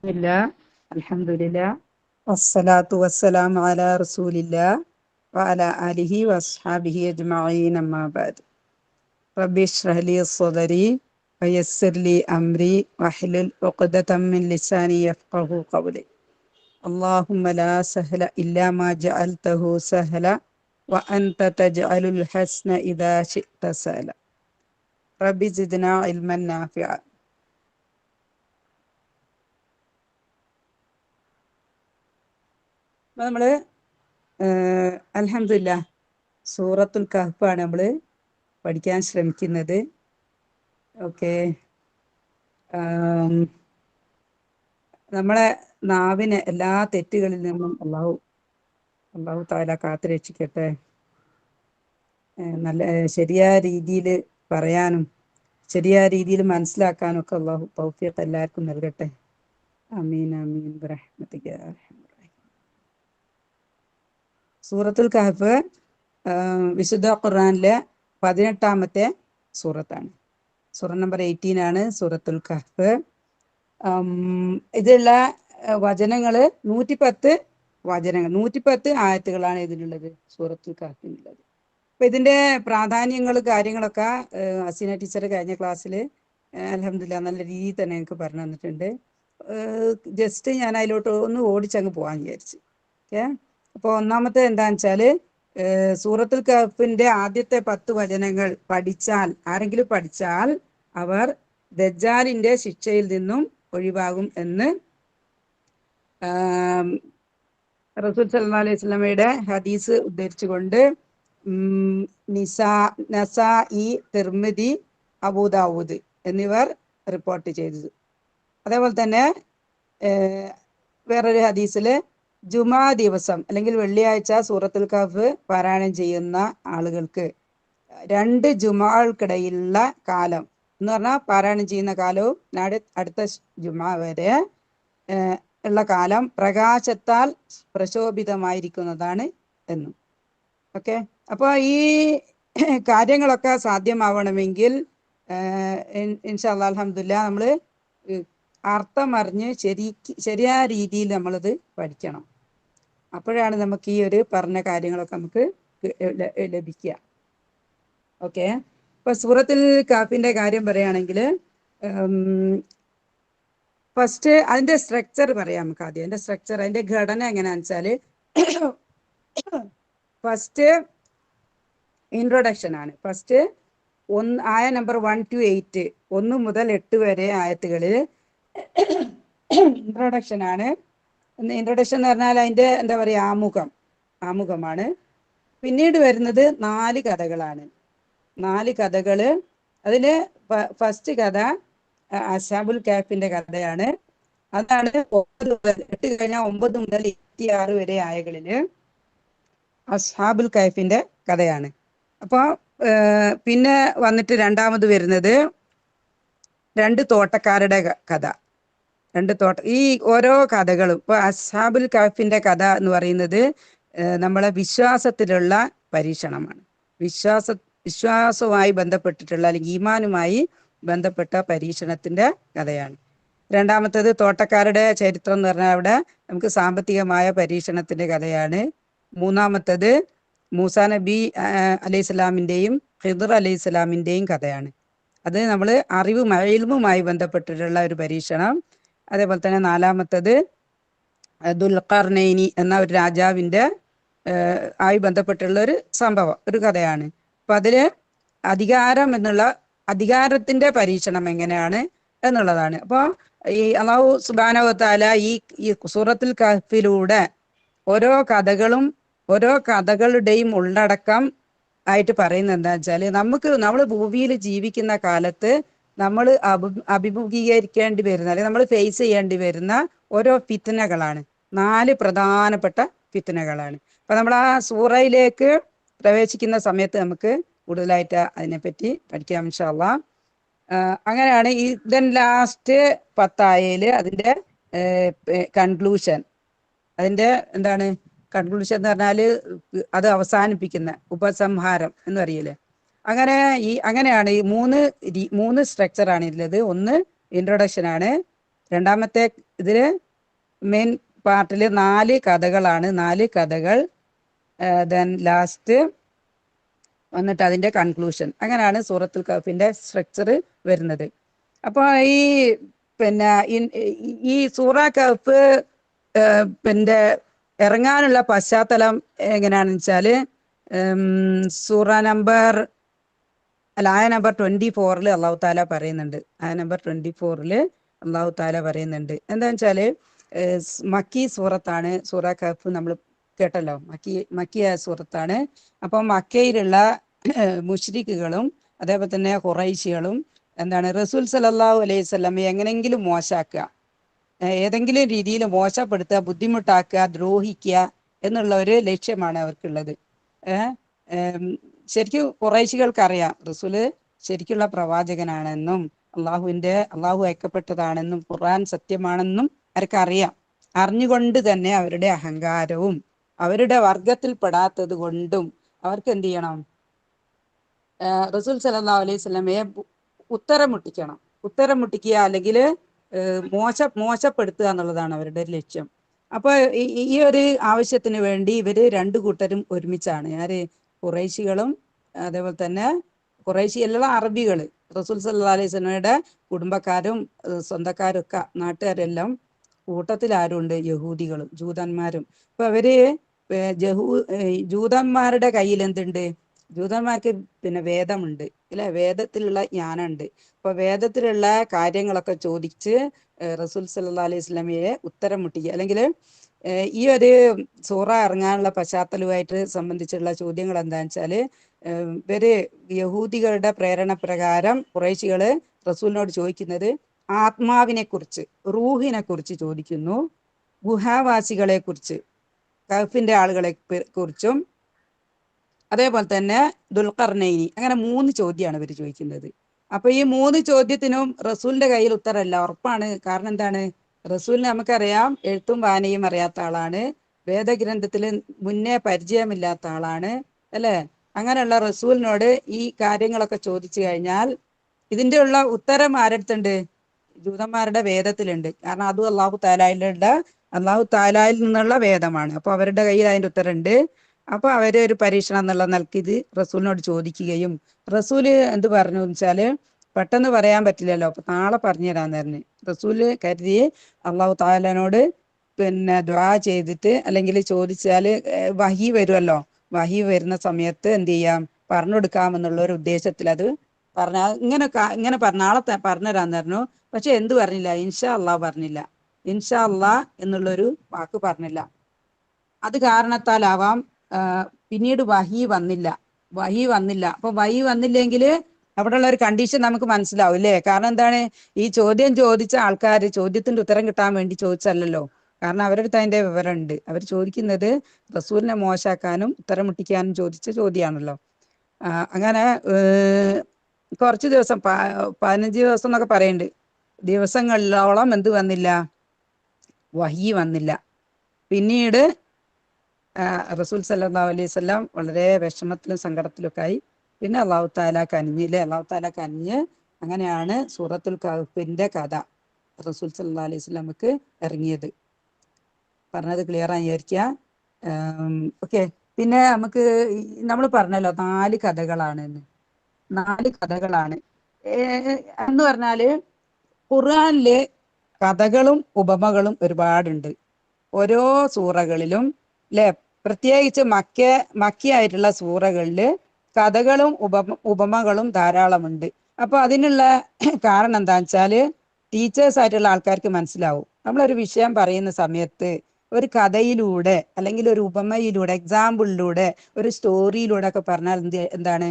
ബിസ്മില്ലാ, അൽഹംദുലില്ലാ, വസ്സലാത്തു വസ്സലാമു അലാ റസൂലില്ലാ വഅലാ ആലിഹി വസ്ഹാബിഹി അജ്മഈൻ, അമ്മാ ബഅദ്. റബ്ബി ഇശ്റഹ് ലി സ്വദരി വയസ്സിർ ലി അംരി വഹ്ലുൽ ഉഖ്ദതം മിൻ ലിസാനി യഫ്ഖഹു ഖൗലി. അല്ലാഹുമ്മ ലാ സഹ്ല ഇല്ലാ മാ ജഅൽതഹു സഹ്ല വഅൻത തജ്അലുൽ ഹസ്ന ഇദാ ശിഅ്ത സഹ്ല. റബ്ബി സിദ്നാ ഇൽമൻ നാഫിഅ. നമ്മള് അൽഹംദുലില്ലാ സൂറത്തുൽ കഹ്ഫാണ് നമ്മൾ പഠിക്കാൻ ശ്രമിക്കുന്നത്. ഓക്കെ, നമ്മളെ നാവിനെ എല്ലാ തെറ്റുകളിൽ നിന്നും അള്ളാഹു തആല കാത്തു രക്ഷിക്കട്ടെ. നല്ല ശരിയായ രീതിയിൽ പറയാനും ശരിയായ രീതിയിൽ മനസ്സിലാക്കാനും ഒക്കെ അള്ളാഹു തൗഫീഖ് എല്ലാവർക്കും നൽകട്ടെ. ആമീൻ ആമീൻ ബിറഹ്മതിക യാ അർഹമർ റഹീം. സൂറത്തുൽ കഹ്ഫ് വിശുദ്ധ ഖുർആനിലെ 18ാമത്തെ സൂറത്താണ്. സൂറ നമ്പർ 18 ആണ് സൂറത്തുൽ കഹ്ഫ്. ഇതിലുള്ള വചനങ്ങള് 110 വചനങ്ങൾ, 110 ആയത്തുകളാണ് ഇതിലുള്ളത്, സൂറത്തുൽ കഹ്ഫിനുള്ളത്. അപ്പൊ ഇതിന്റെ പ്രാധാന്യങ്ങൾ കാര്യങ്ങളൊക്കെ ഹസീന ടീച്ചർ കഴിഞ്ഞ ക്ലാസ്സിൽ അൽഹംദുലില്ലാ നല്ല രീതിയിൽ തന്നെ എനിക്ക് പറഞ്ഞു തന്നിട്ടുണ്ട്. ജസ്റ്റ് ഞാൻ അതിലോട്ട് ഒന്ന് ഓടിച്ചങ്ങ് പോകാൻ വിചാരിച്ചു. ഓക്കെ, അപ്പോൾ ഒന്നാമത്തെ എന്താണെന്ന് വെച്ചാല് സൂറത്തുൽ കഹ്ഫിന്റെ ആദ്യത്തെ 10 വചനങ്ങൾ പഠിച്ചാൽ, ആരെങ്കിലും പഠിച്ചാൽ അവർ ദജ്ജാലിന്റെ ശിക്ഷയിൽ നിന്നും ഒഴിവാകും എന്ന് റസൂൽ സല്ലല്ലാഹു അലൈഹി വസല്ലമയുടെ ഹദീസ് ഉദ്ധരിച്ചുകൊണ്ട് നസാഇ, തിർമിദി, അബൂദാവൂദ് എന്നിവർ റിപ്പോർട്ട് ചെയ്തത്. അതേപോലെ തന്നെ വേറൊരു ഹദീസില് ജുമാ ദിവസം അല്ലെങ്കിൽ വെള്ളിയാഴ്ച സൂറത്തുൽ കഹ്ഫ് പാരായണം ചെയ്യുന്ന ആളുകൾക്ക് 2 ജുമാകൾക്കിടയിലുള്ള കാലം എന്ന് പറഞ്ഞാൽ പാരായണം ചെയ്യുന്ന കാലവും അടുത്ത ജുമാ വരെ ഉള്ള കാലം പ്രകാശത്താൽ പ്രശോഭിതമായിരിക്കുന്നതാണ് എന്നും. ഓക്കെ, അപ്പോൾ ഈ കാര്യങ്ങളൊക്കെ സാധ്യമാവണമെങ്കിൽ ഇൻഷാ അല്ലാഹ് അൽഹംദുലില്ലാ നമ്മൾ അർത്ഥം അറിഞ്ഞ് ശരിയായ രീതിയിൽ നമ്മളിത് പഠിക്കണം. അപ്പോഴാണ് നമുക്ക് ഈ ഒരു പറഞ്ഞ കാര്യങ്ങളൊക്കെ നമുക്ക് ലഭിക്കുക. ഓക്കെ, ഇപ്പൊ സൂറത്തുൽ കഹ്ഫിന്റെ കാര്യം പറയുകയാണെങ്കിൽ ഫസ്റ്റ് അതിന്റെ സ്ട്രക്ചർ പറയാം. നമുക്ക് ആദ്യം അതിന്റെ സ്ട്രക്ചർ, അതിന്റെ ഘടന എങ്ങനെയാണെന്ന് വെച്ചാല് ഫസ്റ്റ് ഇൻട്രൊഡക്ഷൻ ആണ്. ഫസ്റ്റ് ആയ നമ്പർ 1 to 8, 1 മുതൽ 8 വരെ ആയത്തുകളിൽ ഇൻട്രൊഡക്ഷൻ ആണ്. ഇൻട്രൊഡക്ഷൻ എന്ന് പറഞ്ഞാൽ അതിന്റെ എന്താ പറയാ, ആമുഖമാണ്. പിന്നീട് വരുന്നത് 4 കഥകളാണ്. 4 കഥകള്. അതില് ഫസ്റ്റ് കഥ അസ്ഹാബുൽ കഹ്ഫിന്റെ കഥയാണ്. അതാണ് 8 കഴിഞ്ഞാൽ 9 മുതൽ 26 വരെ ആയകളില് അസ്ഹാബുൽ കഹ്ഫിന്റെ കഥയാണ്. അപ്പൊ പിന്നെ വന്നിട്ട് രണ്ടാമത് വരുന്നത് 2 തോട്ടക്കാരുടെ കഥ. ഈ ഓരോ കഥകളും, ഇപ്പൊ അസ്ഹാബുൽ കഹ്ഫിന്റെ കഥ എന്ന് പറയുന്നത് നമ്മളെ വിശ്വാസത്തിലുള്ള പരീക്ഷണമാണ്. വിശ്വാസവുമായി ബന്ധപ്പെട്ടിട്ടുള്ള അല്ലെങ്കിൽ ഈമാനുമായി ബന്ധപ്പെട്ട പരീക്ഷണത്തിന്റെ കഥയാണ്. രണ്ടാമത്തേത് തോട്ടക്കാരുടെ ചരിത്രം എന്ന് പറഞ്ഞാൽ അവിടെ നമുക്ക് സാമ്പത്തികമായ പരീക്ഷണത്തിന്റെ കഥയാണ്. മൂന്നാമത്തേത് മൂസാ നബി അലൈഹിസ്സലാമിന്റെയും ഖിദ്ർ അലൈഹിസ്സലാമിന്റെയും കഥയാണ്. അത് നമ്മൾ ഇൽമുമായി ബന്ധപ്പെട്ടിട്ടുള്ള ഒരു പരീക്ഷണം. അതേപോലെ തന്നെ നാലാമത്തേത് ദുൽഖർനൈനി എന്ന ഒരു രാജാവിന്റെ ആയി ബന്ധപ്പെട്ടുള്ള ഒരു സംഭവം, ഒരു കഥയാണ്. അപ്പൊ അതില് അധികാരത്തിന്റെ പരീക്ഷണം എങ്ങനെയാണ് എന്നുള്ളതാണ്. അപ്പൊ ഈ അല്ലാഹു സുബ്ഹാനഹു വ തആല ഈ സൂറത്തുൽ കഹ്ഫിലൂടെ ഓരോ കഥകളുടെയും ഉള്ളടക്കം ആയിട്ട് പറയുന്നത് എന്താ വെച്ചാല്, നമ്മൾ ഭൂമിയിൽ ജീവിക്കുന്ന കാലത്ത് നമ്മൾ അഭിമുഖീകരിക്കേണ്ടി വരുന്ന അല്ലെങ്കിൽ നമ്മൾ ഫേസ് ചെയ്യേണ്ടി വരുന്ന ഓരോ ഫിത്നകളാണ്. 4 പ്രധാനപ്പെട്ട ഫിത്നകളാണ്. അപ്പൊ നമ്മൾ ആ സൂറയിലേക്ക് പ്രവേശിക്കുന്ന സമയത്ത് നമുക്ക് കൂടുതലായിട്ട് അതിനെപ്പറ്റി പഠിക്കാം ഇൻഷാ അല്ലാഹ്. അങ്ങനെയാണ് ലാസ്റ്റ് 10 ആയയില് അതിന്റെ കൺക്ലൂഷൻ, അതിന്റെ എന്താണ് കൺക്ലൂഷൻ എന്ന് പറഞ്ഞാല് അത് അവസാനിപ്പിക്കുന്ന ഉപസംഹാരം എന്ന് പറയില്ലേ, അങ്ങനെയാണ് ഈ മൂന്ന് സ്ട്രക്ചർ ആണ് ഉള്ളത്. ഒന്ന് ഇൻട്രൊഡക്ഷൻ ആണ്, രണ്ടാമത്തെ ഇതില് മെയിൻ പാർട്ടിൽ 4 കഥകളാണ്. 4 കഥകൾ, ദെൻ ലാസ്റ്റ് വന്നിട്ട് അതിന്റെ കൺക്ലൂഷൻ. അങ്ങനെയാണ് സൂറത്തുൽ കഹ്ഫിന്റെ സ്ട്രക്ചർ വരുന്നത്. അപ്പൊ ഈ പിന്നെ ഈ സൂറ കഹ്ഫ് പിന്നെ ഇറങ്ങാനുള്ള പശ്ചാത്തലം എങ്ങനെയാണെന്ന് വെച്ചാല് സൂറ നമ്പർ ആയ നമ്പർ 24 അള്ളാഹു താല പറയുന്നുണ്ട്. ആയ നമ്പർ 24 അള്ളാഹു താല പറയുന്നുണ്ട് എന്താ വെച്ചാല് മക്കി സൂറത്താണ് സൂറ കഹ്ഫ്. നമ്മൾ കേട്ടല്ലോ, മക്കിയ സൂറത്താണ്. അപ്പൊ മക്കയിലുള്ള മുശ്രിക്കുകളും അതേപോലെ തന്നെ ഖുറൈശികളും എന്താണ് റസൂൽ സല്ലല്ലാഹു അലൈഹി വസല്ലം എങ്ങനെങ്കിലും മോശാക്കുക, ഏതെങ്കിലും രീതിയിൽ മോശപ്പെടുത്തുക, ബുദ്ധിമുട്ടാക്കുക, ദ്രോഹിക്കുക എന്നുള്ള ഒരു ലക്ഷ്യമാണ് അവർക്കുള്ളത്. ശരിക്കും ഖുറൈശികൾക്കറിയാം റസൂല് ശരിക്കുള്ള പ്രവാചകനാണെന്നും അള്ളാഹു അയക്കപ്പെട്ടതാണെന്നും ഖുർആൻ സത്യമാണെന്നും അവർക്കറിയാം. അറിഞ്ഞുകൊണ്ട് തന്നെ അവരുടെ അഹങ്കാരവും അവരുടെ വർഗത്തിൽപ്പെടാത്തത് കൊണ്ടും അവർക്ക് എന്ത് ചെയ്യണം? റസൂൽ സല്ലല്ലാഹു അലൈഹി വസല്ലമയെ ഉത്തരം മുട്ടിക്കുക, അല്ലെങ്കിൽ മോശപ്പെടുത്തുക എന്നുള്ളതാണ് അവരുടെ ലക്ഷ്യം. അപ്പൊ ഈ ഒരു ആവശ്യത്തിന് വേണ്ടി ഇവര് 2 കൂട്ടരും ഒരുമിച്ചാണ്. ആര്? ഖുറൈശികളും അതേപോലെ തന്നെ ഖുറൈശി അല്ല, അറബികള്. റസൂൽ സല്ലല്ലാഹു അലൈഹി വസല്ലമയുടെ കുടുംബക്കാരും സ്വന്തക്കാരും ഒക്കെ നാട്ടുകാരെല്ലാം കൂട്ടത്തിൽ ആരുണ്ട്? യഹൂദികളും ജൂതന്മാരും. അപ്പൊ അവര് ജൂതന്മാരുടെ കയ്യിൽ എന്തുണ്ട്? ജൂതന്മാർക്ക് പിന്നെ വേദമുണ്ട് അല്ലെ, വേദത്തിലുള്ള ജ്ഞാനമുണ്ട്. അപ്പൊ വേദത്തിലുള്ള കാര്യങ്ങളൊക്കെ ചോദിച്ച് റസൂൽ സല്ലല്ലാഹു അലൈഹി വസല്ലമയെ ഉത്തരം മുട്ടിക്കുക, അല്ലെങ്കിൽ ഈ ഒരു സൂറ ഇറങ്ങാനുള്ള പശ്ചാത്തലവുമായിട്ട് സംബന്ധിച്ചുള്ള ചോദ്യങ്ങൾ എന്താണെന്ന് വെച്ചാല് ഇവര് യഹൂദികളുടെ പ്രേരണ പ്രകാരം ഖുറൈശികള് റസൂലിനോട് ചോദിക്കുന്നത് ആത്മാവിനെ കുറിച്ച്, റൂഹിനെ കുറിച്ച് ചോദിക്കുന്നു. ഗുഹാവാസികളെ കുറിച്ച്, കഹ്ഫിന്റെ ആളുകളെ കുറിച്ചും അതേപോലെ തന്നെ ദുൽഖർനൈനി, അങ്ങനെ 3 ചോദ്യമാണ് ഇവർ ചോദിക്കുന്നത്. അപ്പൊ ഈ 3 ചോദ്യത്തിനും റസൂലിന്റെ കയ്യിൽ ഉത്തരമല്ല, ഉറപ്പാണ്. കാരണം എന്താണ്? റസൂലിന് നമുക്കറിയാം എഴുത്തും വായനയും അറിയാത്ത ആളാണ്, വേദഗ്രന്ഥത്തിൽ മുന്നേ പരിചയമില്ലാത്ത ആളാണ് അല്ലെ. അങ്ങനെയുള്ള റസൂലിനോട് ഈ കാര്യങ്ങളൊക്കെ ചോദിച്ചു കഴിഞ്ഞാൽ ഇതിന്റെ ഉള്ള ഉത്തരം ആരടുത്തുണ്ട്? ജൂതന്മാരുടെ വേദത്തിലുണ്ട്. കാരണം അതും അള്ളാഹു താലായിൽ നിന്നുള്ള വേദമാണ്. അപ്പൊ അവരുടെ കയ്യിൽ അതിന്റെ ഉത്തരമുണ്ട്. അപ്പൊ അവര് ഒരു പരീക്ഷണം എന്നുള്ള നിലക്ക് ഇത് റസൂലിനോട് ചോദിക്കുകയും റസൂല് എന്ത് പറഞ്ഞു വെച്ചാല് പെട്ടെന്ന് പറയാൻ പറ്റില്ലല്ലോ, അപ്പൊ നാളെ പറഞ്ഞു തരാന്ന് പറഞ്ഞു. റസൂല് കരുതി അള്ളാഹു താലാനോട് പിന്നെ ദുആ ചെയ്തിട്ട്, അല്ലെങ്കിൽ ചോദിച്ചാല് വഹി വരുമല്ലോ, വഹി വരുന്ന സമയത്ത് എന്ത് ചെയ്യാം, പറഞ്ഞു കൊടുക്കാമെന്നുള്ള ഒരു ഉദ്ദേശത്തിൽ അത് പറഞ്ഞ ഇങ്ങനെ നാളെ പറഞ്ഞു തരാന്ന് പറഞ്ഞു. പക്ഷെ എന്ത് പറഞ്ഞില്ല? ഇൻഷാ അള്ളാഹ് പറഞ്ഞില്ല. ഇൻഷാ അള്ളാഹ് എന്നുള്ളൊരു വാക്ക് പറഞ്ഞില്ല. അത് കാരണത്താലാവാം പിന്നീട് വഹി വന്നില്ല. അപ്പൊ വഹി വന്നില്ലെങ്കിൽ അവിടെയുള്ള ഒരു കണ്ടീഷൻ നമുക്ക് മനസ്സിലാവും അല്ലേ? കാരണം എന്താണ്? ഈ ചോദ്യം ചോദിച്ച ആൾക്കാർ ചോദ്യത്തിന്റെ ഉത്തരം കിട്ടാൻ വേണ്ടി ചോദിച്ചല്ലോ. കാരണം അവരുടെ അടുത്ത് അതിന്റെ വിവരമുണ്ട്. അവർ ചോദിക്കുന്നത് റസൂലിനെ മോശാക്കാനും ഉത്തരം മുട്ടിക്കാനും ചോദിച്ച ചോദ്യമാണല്ലോ. അങ്ങനെ കുറച്ച് ദിവസം 15 ദിവസം എന്നൊക്കെ പറയുന്നുണ്ട്, ദിവസങ്ങളിലോളം എന്ത് വന്നില്ല? വഹി വന്നില്ല. പിന്നീട് റസൂൽ സല്ലല്ലാഹു അലൈഹി വസല്ലം വളരെ വിഷമത്തിലും സങ്കടത്തിലും ഒക്കെ ആയി. പിന്നെ അള്ളാഹു താല കനിഞ്ഞ് അങ്ങനെയാണ് സൂറത്തുൽ കഹ്ഫിന്റെ കഥ റസൂൽ സല്ലല്ലാഹു അലൈഹി വസല്ലമക്ക് ഇറങ്ങിയത്. പറഞ്ഞത് ക്ലിയർ ആയി വിചാരിക്കുക. ഓക്കെ. പിന്നെ നമുക്ക് നമ്മൾ പറഞ്ഞല്ലോ 4 കഥകളാണ്. 4 കഥകളാണ് എന്ന് പറഞ്ഞാല് ഖുർആനില് കഥകളും ഉപമകളും ഒരുപാടുണ്ട് ഓരോ സൂറകളിലും അല്ലെ. പ്രത്യേകിച്ച് മക്കിയായിട്ടുള്ള സൂറകളില് കഥകളും ഉപമകളും ധാരാളമുണ്ട്. അപ്പൊ അതിനുള്ള കാരണം എന്താന്ന് വെച്ചാല് ടീച്ചേഴ്സ് ആയിട്ടുള്ള ആൾക്കാർക്ക് മനസ്സിലാവും. നമ്മളൊരു വിഷയം പറയുന്ന സമയത്ത് ഒരു കഥയിലൂടെ അല്ലെങ്കിൽ ഒരു ഉപമയിലൂടെ, എക്സാമ്പിളിലൂടെ, ഒരു സ്റ്റോറിയിലൂടെ ഒക്കെ പറഞ്ഞാൽ എന്താണ്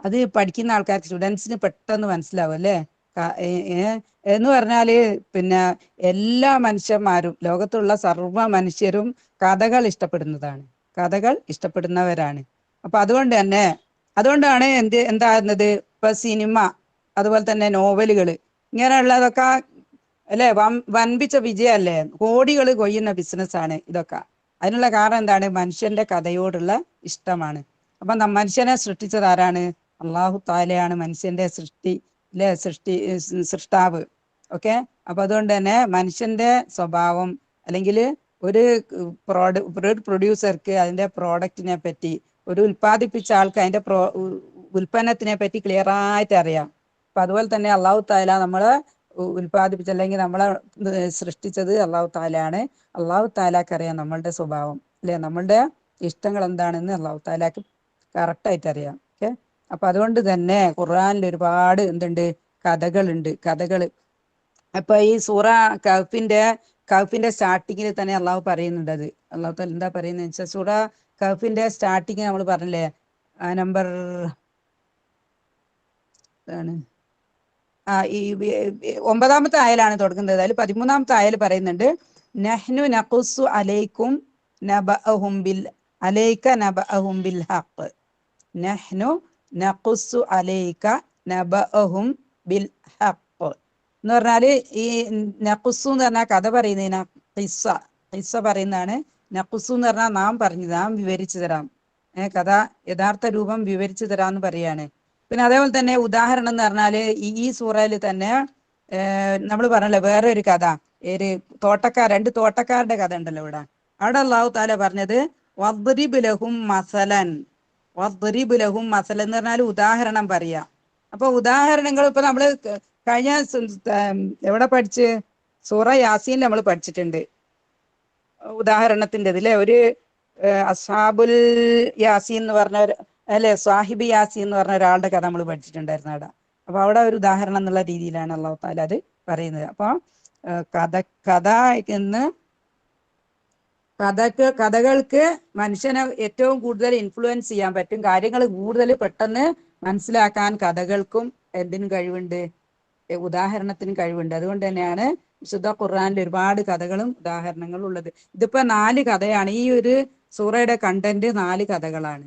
അത് പഠിക്കുന്ന ആൾക്കാർക്ക്, സ്റ്റുഡൻസിന് പെട്ടെന്ന് മനസ്സിലാവും അല്ലേ. എന്ന് പറഞ്ഞാല് പിന്നെ എല്ലാ മനുഷ്യന്മാരും, ലോകത്തുള്ള സർവ്വ മനുഷ്യരും കഥകൾ ഇഷ്ടപ്പെടുന്നവരാണ്. അപ്പൊ അതുകൊണ്ടാണ് എന്താകുന്നത്, ഇപ്പൊ സിനിമ, അതുപോലെ തന്നെ നോവലുകൾ, ഇങ്ങനെയുള്ളതൊക്കെ അല്ലെ വൻപിച്ച വിജയല്ലേ, കോടികൾ കൊയ്യുന്ന ബിസിനസ്സാണ് ഇതൊക്കെ. അതിനുള്ള കാരണം എന്താണ്? മനുഷ്യന്റെ കഥയോടുള്ള ഇഷ്ടമാണ്. അപ്പൊ മനുഷ്യനെ സൃഷ്ടിച്ചത് ആരാണ്? അള്ളാഹു താലയാണ് മനുഷ്യന്റെ സൃഷ്ടാവ്. ഓക്കെ. അപ്പൊ അതുകൊണ്ട് തന്നെ മനുഷ്യന്റെ സ്വഭാവം അല്ലെങ്കിൽ ഒരു പ്രൊഡ്യൂസർക്ക് അതിന്റെ പ്രോഡക്റ്റിനെ പറ്റി, ഒരു ഉൽപ്പാദിപ്പിച്ച ആൾക്ക് അതിന്റെ ഉൽപ്പന്നത്തിനെ പറ്റി ക്ലിയർ ആയിട്ട് അറിയാം. അപ്പൊ അതുപോലെ തന്നെ അള്ളാഹു താല നമ്മളെ ഉൽപ്പാദിപ്പിച്ച അല്ലെങ്കിൽ നമ്മളെ സൃഷ്ടിച്ചത് അള്ളാഹു താലാണ്. അള്ളാഹു താലാക്ക് അറിയാം നമ്മളുടെ സ്വഭാവം, അല്ലെ, നമ്മളുടെ ഇഷ്ടങ്ങൾ എന്താണെന്ന് അള്ളാഹു താലാക്ക് കറക്റ്റായിട്ട് അറിയാം. ഓക്കെ. അപ്പൊ അതുകൊണ്ട് തന്നെ ഖുർആനിൽ ഒരുപാട് എന്തുണ്ട്, കഥകൾ. അപ്പൊ ഈ സൂറ കഹ്ഫിന്റെ സ്റ്റാർട്ടിങ്ങിൽ തന്നെ അള്ളാഹു പറയുന്നുണ്ട്. അത് അള്ളാഹു താല എന്താ പറയുന്നത് വെച്ചാൽ, സൂറ കഹ്ഫിന്റെ സ്റ്റാർട്ടിങ് നമ്മൾ പറഞ്ഞില്ലേ, നമ്പർ ഈ 9-ാമത്തെ ആയലാണ് തുടങ്ങുന്നത്. അതിൽ 13-ാമത്തെ ആയൽ പറയുന്നുണ്ട്, നഹ്നു നഖുസ്സു അലൈക്കും നബഅഹും ബിൽ അലൈക നബഅഹും ബിൽ ഹഖ്. നഹ്നു നഖുസ്സു അലൈക നബഅഹും ബിൽ ഹഖ് എന്ന് പറഞ്ഞാല്, ഈ നഖുസ്സു എന്ന് പറഞ്ഞാൽ കഥ പറയുന്നതിനാ ഖിസ്സ പറയുന്നതാണ്. നഖുസ്സു എന്ന് പറഞ്ഞാൽ നാം വിവരിച്ചു തരാം, കഥ യഥാർത്ഥ രൂപം വിവരിച്ചു തരാന്ന് പറയാണ്. പിന്നെ അതേപോലെ തന്നെ ഉദാഹരണം എന്ന് പറഞ്ഞാല് ഈ സൂറയിൽ തന്നെ നമ്മൾ പറഞ്ഞല്ലോ വേറെ ഒരു കഥ, രണ്ട് തോട്ടക്കാരുടെ കഥ ഉണ്ടല്ലോ ഇവിടെ. അവിടെ അള്ളാഹു താല പറഞ്ഞത് വദ്രിബ് ലഹും മസലൻ എന്ന് പറഞ്ഞാൽ ഉദാഹരണം പറയാ. അപ്പൊ ഉദാഹരണങ്ങൾ ഇപ്പൊ നമ്മള് കഴിഞ്ഞ എവിടെ പഠിച്ച്, സൂറ യാസീൻ നമ്മൾ പഠിച്ചിട്ടുണ്ട് ഉദാഹരണത്തിന്റെ ഇതിലെ ഒരു അസ്ഹാബുൽ യാസീൻ എന്ന് പറഞ്ഞ, അല്ലെ, സാഹിബ് യാസീൻ എന്ന് പറഞ്ഞ ഒരാളുടെ കഥ നമ്മൾ പഠിച്ചിട്ടുണ്ടായിരുന്നു അവിടെ. അപ്പൊ അവിടെ ഒരു ഉദാഹരണം എന്നുള്ള രീതിയിലാണ് അള്ളാഹു താല അത് പറയുന്നത്. അപ്പൊ കഥ എന്ന് കഥകൾക്ക് മനുഷ്യനെ ഏറ്റവും കൂടുതൽ ഇൻഫ്ലുവൻസ് ചെയ്യാൻ പറ്റും, കാര്യങ്ങൾ കൂടുതൽ പെട്ടെന്ന് മനസ്സിലാക്കാൻ കഥകൾക്കും എന്തിനും കഴിവുണ്ട്, ഉദാഹരണത്തിനും കഴിവുണ്ട്. അതുകൊണ്ട് തന്നെയാണ് വിശുദ്ധ ഖുർആനിൽ ഒരുപാട് കഥകളും ഉദാഹരണങ്ങളും ഉള്ളത്. ഇതിപ്പോ 4 കഥയാണ്. ഈ ഒരു സൂറയുടെ കണ്ടന്റ് 4 കഥകളാണ്.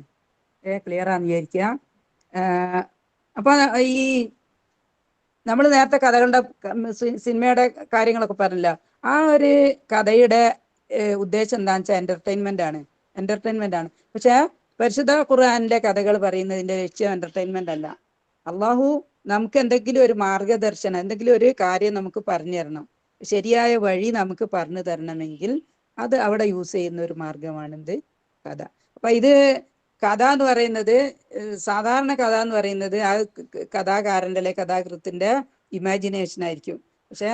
ക്ലിയർ ആണെന്ന് വിചാരിക്കുക. അപ്പൊ ഈ നമ്മൾ നേരത്തെ കഥകളുടെ സിനിമയുടെ കാര്യങ്ങളൊക്കെ പറഞ്ഞില്ല, ആ ഒരു കഥയുടെ ഉദ്ദേശം എന്താണെന്ന് വെച്ചാൽ എന്റർടൈൻമെന്റ് ആണ്. പക്ഷെ പരിശുദ്ധ ഖുർആനിന്റെ കഥകൾ പറയുന്നതിന്റെ ലക്ഷ്യം എന്റർടൈൻമെന്റ് അല്ല. അള്ളാഹു നമുക്ക് എന്തെങ്കിലും ഒരു മാർഗദർശനം, എന്തെങ്കിലും ഒരു കാര്യം നമുക്ക് പറഞ്ഞു തരണം, ശരിയായ വഴി നമുക്ക് പറഞ്ഞു തരണമെങ്കിൽ അത് അവിടെ യൂസ് ചെയ്യുന്ന ഒരു മാർഗമാണ് എന്ത്, കഥ. അപ്പൊ ഇത് കഥ എന്ന് പറയുന്നത്, സാധാരണ കഥ എന്ന് പറയുന്നത് ആ കഥാകാരന്റെ അല്ലെ കഥാകൃത്തിന്റെ ഇമാജിനേഷൻ ആയിരിക്കും. പക്ഷെ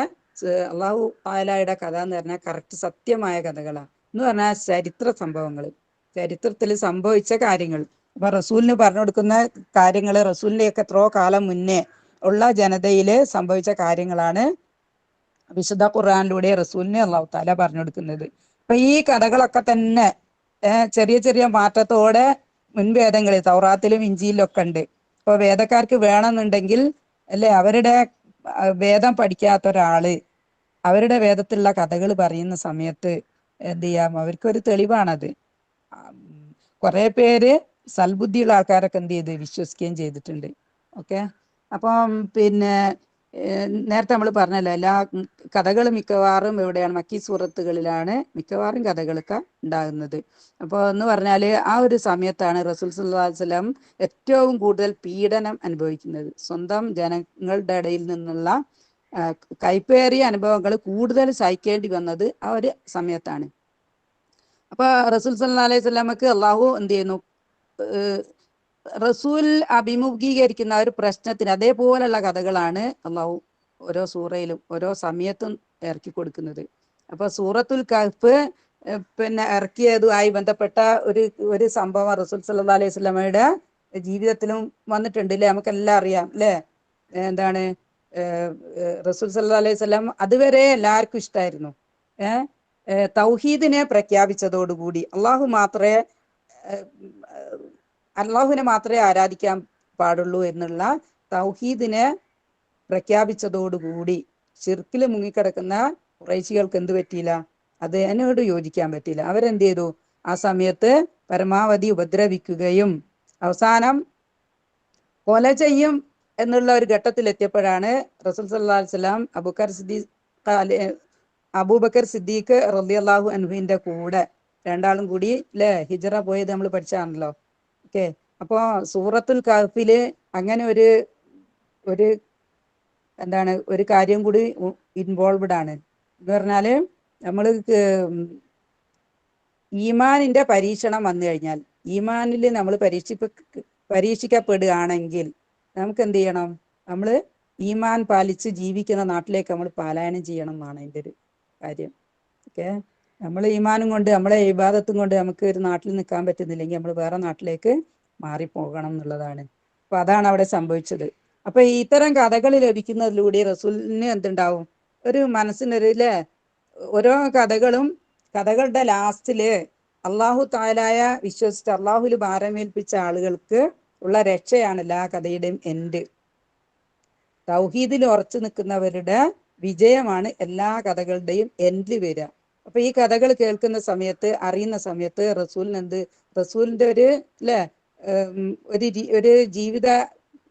അള്ളാഹു താലയുടെ കഥ എന്ന് പറഞ്ഞാൽ കറക്റ്റ് സത്യമായ കഥകളാണ്. എന്ന് പറഞ്ഞാൽ ചരിത്രത്തിൽ സംഭവിച്ച കാര്യങ്ങൾ. അപ്പൊ റസൂലിന് പറഞ്ഞു കൊടുക്കുന്ന കാര്യങ്ങള് റസൂലിന്റെയൊക്കെ എത്രയോ കാലം മുന്നേ ഉള്ള ജനതയില് സംഭവിച്ച കാര്യങ്ങളാണ് വിശുദ്ധ ഖുർആനിലൂടെ റസൂലിനെ അള്ളാഹു താല പറഞ്ഞു കൊടുക്കുന്നത്. അപ്പൊ ഈ കഥകളൊക്കെ തന്നെ ചെറിയ ചെറിയ മാറ്റത്തോടെ മുൻവേദങ്ങളിൽ തൗറാത്തിലും ഇഞ്ചിയിലും ഒക്കെ ഉണ്ട്. ഇപ്പൊ വേദക്കാർക്ക് വേണമെന്നുണ്ടെങ്കിൽ, അല്ലെ, അവരുടെ വേദം പഠിക്കാത്ത ഒരാള് അവരുടെ വേദത്തിലുള്ള കഥകൾ പറയുന്ന സമയത്ത് എന്ത് ചെയ്യാം, അവർക്കൊരു തെളിവാണത്. കുറെ പേര് സൽബുദ്ധിയുള്ള ആൾക്കാരൊക്കെ എന്ത് ചെയ്ത് വിശ്വസിക്കുകയും ചെയ്തിട്ടുണ്ട്. ഓക്കെ. അപ്പം പിന്നെ നേരത്തെ നമ്മൾ പറഞ്ഞല്ലോ, എല്ലാ കഥകളും മിക്കവാറും എവിടെയാണ്, മക്കി സൂറത്തുകളിലാണ് മിക്കവാറും കഥകളൊക്കെ ഉണ്ടാകുന്നത്. അപ്പോൾ എന്ന് പറഞ്ഞാല് ആ ഒരു സമയത്താണ് റസൂൽ സല്ലല്ലാഹു അലൈഹി വസല്ലം ഏറ്റവും കൂടുതൽ പീഡനം അനുഭവിക്കുന്നത്. സ്വന്തം ജനങ്ങളുടെ ഇടയിൽ നിന്നുള്ള കൈപ്പേറിയ അനുഭവങ്ങൾ കൂടുതൽ സഹിക്കേണ്ടി വന്നത് ആ ഒരു സമയത്താണ്. അപ്പൊ റസൂൽ സല്ലല്ലാഹു അലൈഹി വസല്ലമക്ക് അള്ളാഹു എന്ത് ചെയ്യുന്നു, റസൂൽ അഭിമുഖീകരിക്കുന്ന ഒരു പ്രശ്നത്തിന് അതേപോലെയുള്ള കഥകളാണ് അള്ളാഹു ഓരോ സൂറയിലും ഓരോ സമയത്തും ഇറക്കി കൊടുക്കുന്നത്. അപ്പൊ സൂറത്തുൽ കഹ്ഫ് പിന്നെ ഇറക്കിയതുമായി ബന്ധപ്പെട്ട ഒരു സംഭവം റസൂൽ സല്ലല്ലാഹു അലൈഹി വസല്ലമയുടെ ജീവിതത്തിലും വന്നിട്ടുണ്ട്, അല്ലെ, നമുക്കെല്ലാം അറിയാം, അല്ലെ. എന്താണ്, റസൂൽ സല്ലല്ലാഹു അലൈഹി വസല്ലം അതുവരെ എല്ലാവർക്കും ഇഷ്ടമായിരുന്നു, തൗഹീദിനെ പ്രഖ്യാപിച്ചതോടുകൂടി അള്ളാഹുവിനെ മാത്രമേ ആരാധിക്കാൻ പാടുള്ളൂ എന്നുള്ള തൗഹീദിനെ പ്രഖ്യാപിച്ചതോടുകൂടി ശിർക്കിൽ മുങ്ങിക്കിടക്കുന്ന ഖുറൈശികൾക്ക് എന്ത് പറ്റിയില്ല, അത് എന്നോട് യോജിക്കാൻ പറ്റിയില്ല. അവരെന്ത് ചെയ്തു, ആ സമയത്ത് പരമാവധി ഉപദ്രവിക്കുകയും അവസാനം കൊല ചെയ്യും എന്നുള്ള ഒരു ഘട്ടത്തിൽ എത്തിയപ്പോഴാണ് റസൂൽ സല്ലല്ലാഹു അലൈഹി വസല്ലം അബൂബക്കർ സിദ്ദീഖ് റളിയല്ലാഹു അൻഹുവിന്റെ കൂടെ രണ്ടാളും കൂടി, അല്ലെ, ഹിജറ പോയത് നമ്മൾ പഠിച്ചാണല്ലോ. ഓക്കെ. അപ്പോ സൂറത്തുൽ കഹ്ഫില് അങ്ങനെ ഒരു കാര്യം കൂടി ഇൻവോൾവ്ഡ് ആണ് എന്ന് പറഞ്ഞാല് നമ്മൾ ഈമാനിന്റെ പരീക്ഷണം വന്നു കഴിഞ്ഞാൽ, ഈമാനിൽ നമ്മൾ പരീക്ഷിക്കപ്പെടുകയാണെങ്കിൽ നമുക്ക് എന്ത് ചെയ്യണം? നമ്മൾ ഈമാൻ പാലിച്ച് ജീവിക്കുന്ന നാട്ടിലേക്ക് നമ്മൾ പലായനം ചെയ്യണം എന്നാണ് അതിൻ്റെ ഒരു കാര്യം. ഓക്കെ, നമ്മൾ ഈമാനും കൊണ്ട് നമ്മളെ ഇബാദത്തും കൊണ്ട് നമുക്ക് ഒരു നാട്ടിൽ നിൽക്കാൻ പറ്റുന്നില്ലെങ്കിൽ നമ്മൾ വേറെ നാട്ടിലേക്ക് മാറിപ്പോകണം എന്നുള്ളതാണ്. അപ്പൊ അതാണ് അവിടെ സംഭവിച്ചത്. അപ്പൊ ഇത്തരം കഥകൾ ലഭിക്കുന്നതിലൂടെ റസൂലിന് എന്തുണ്ടാവും? ഒരു മനസ്സിനൊരു അല്ലേ, ഓരോ കഥകളുടെ ലാസ്റ്റില് അള്ളാഹു താലായ വിശ്വസിച്ച് അള്ളാഹുല് ഭാരമേൽപ്പിച്ച ആളുകൾക്ക് ഉള്ള രക്ഷയാണ് എല്ലാ കഥയുടെയും എൻഡ്. തൗഹീദിൽ ഉറച്ചു നിൽക്കുന്നവരുടെ വിജയമാണ് എല്ലാ കഥകളുടെയും എൻഡിൽ വരിക. അപ്പൊ ഈ കഥകൾ കേൾക്കുന്ന സമയത്ത്, അറിയുന്ന സമയത്ത് റസൂലിന്റെ ഒരു അല്ലെ ഒരു ജീവിത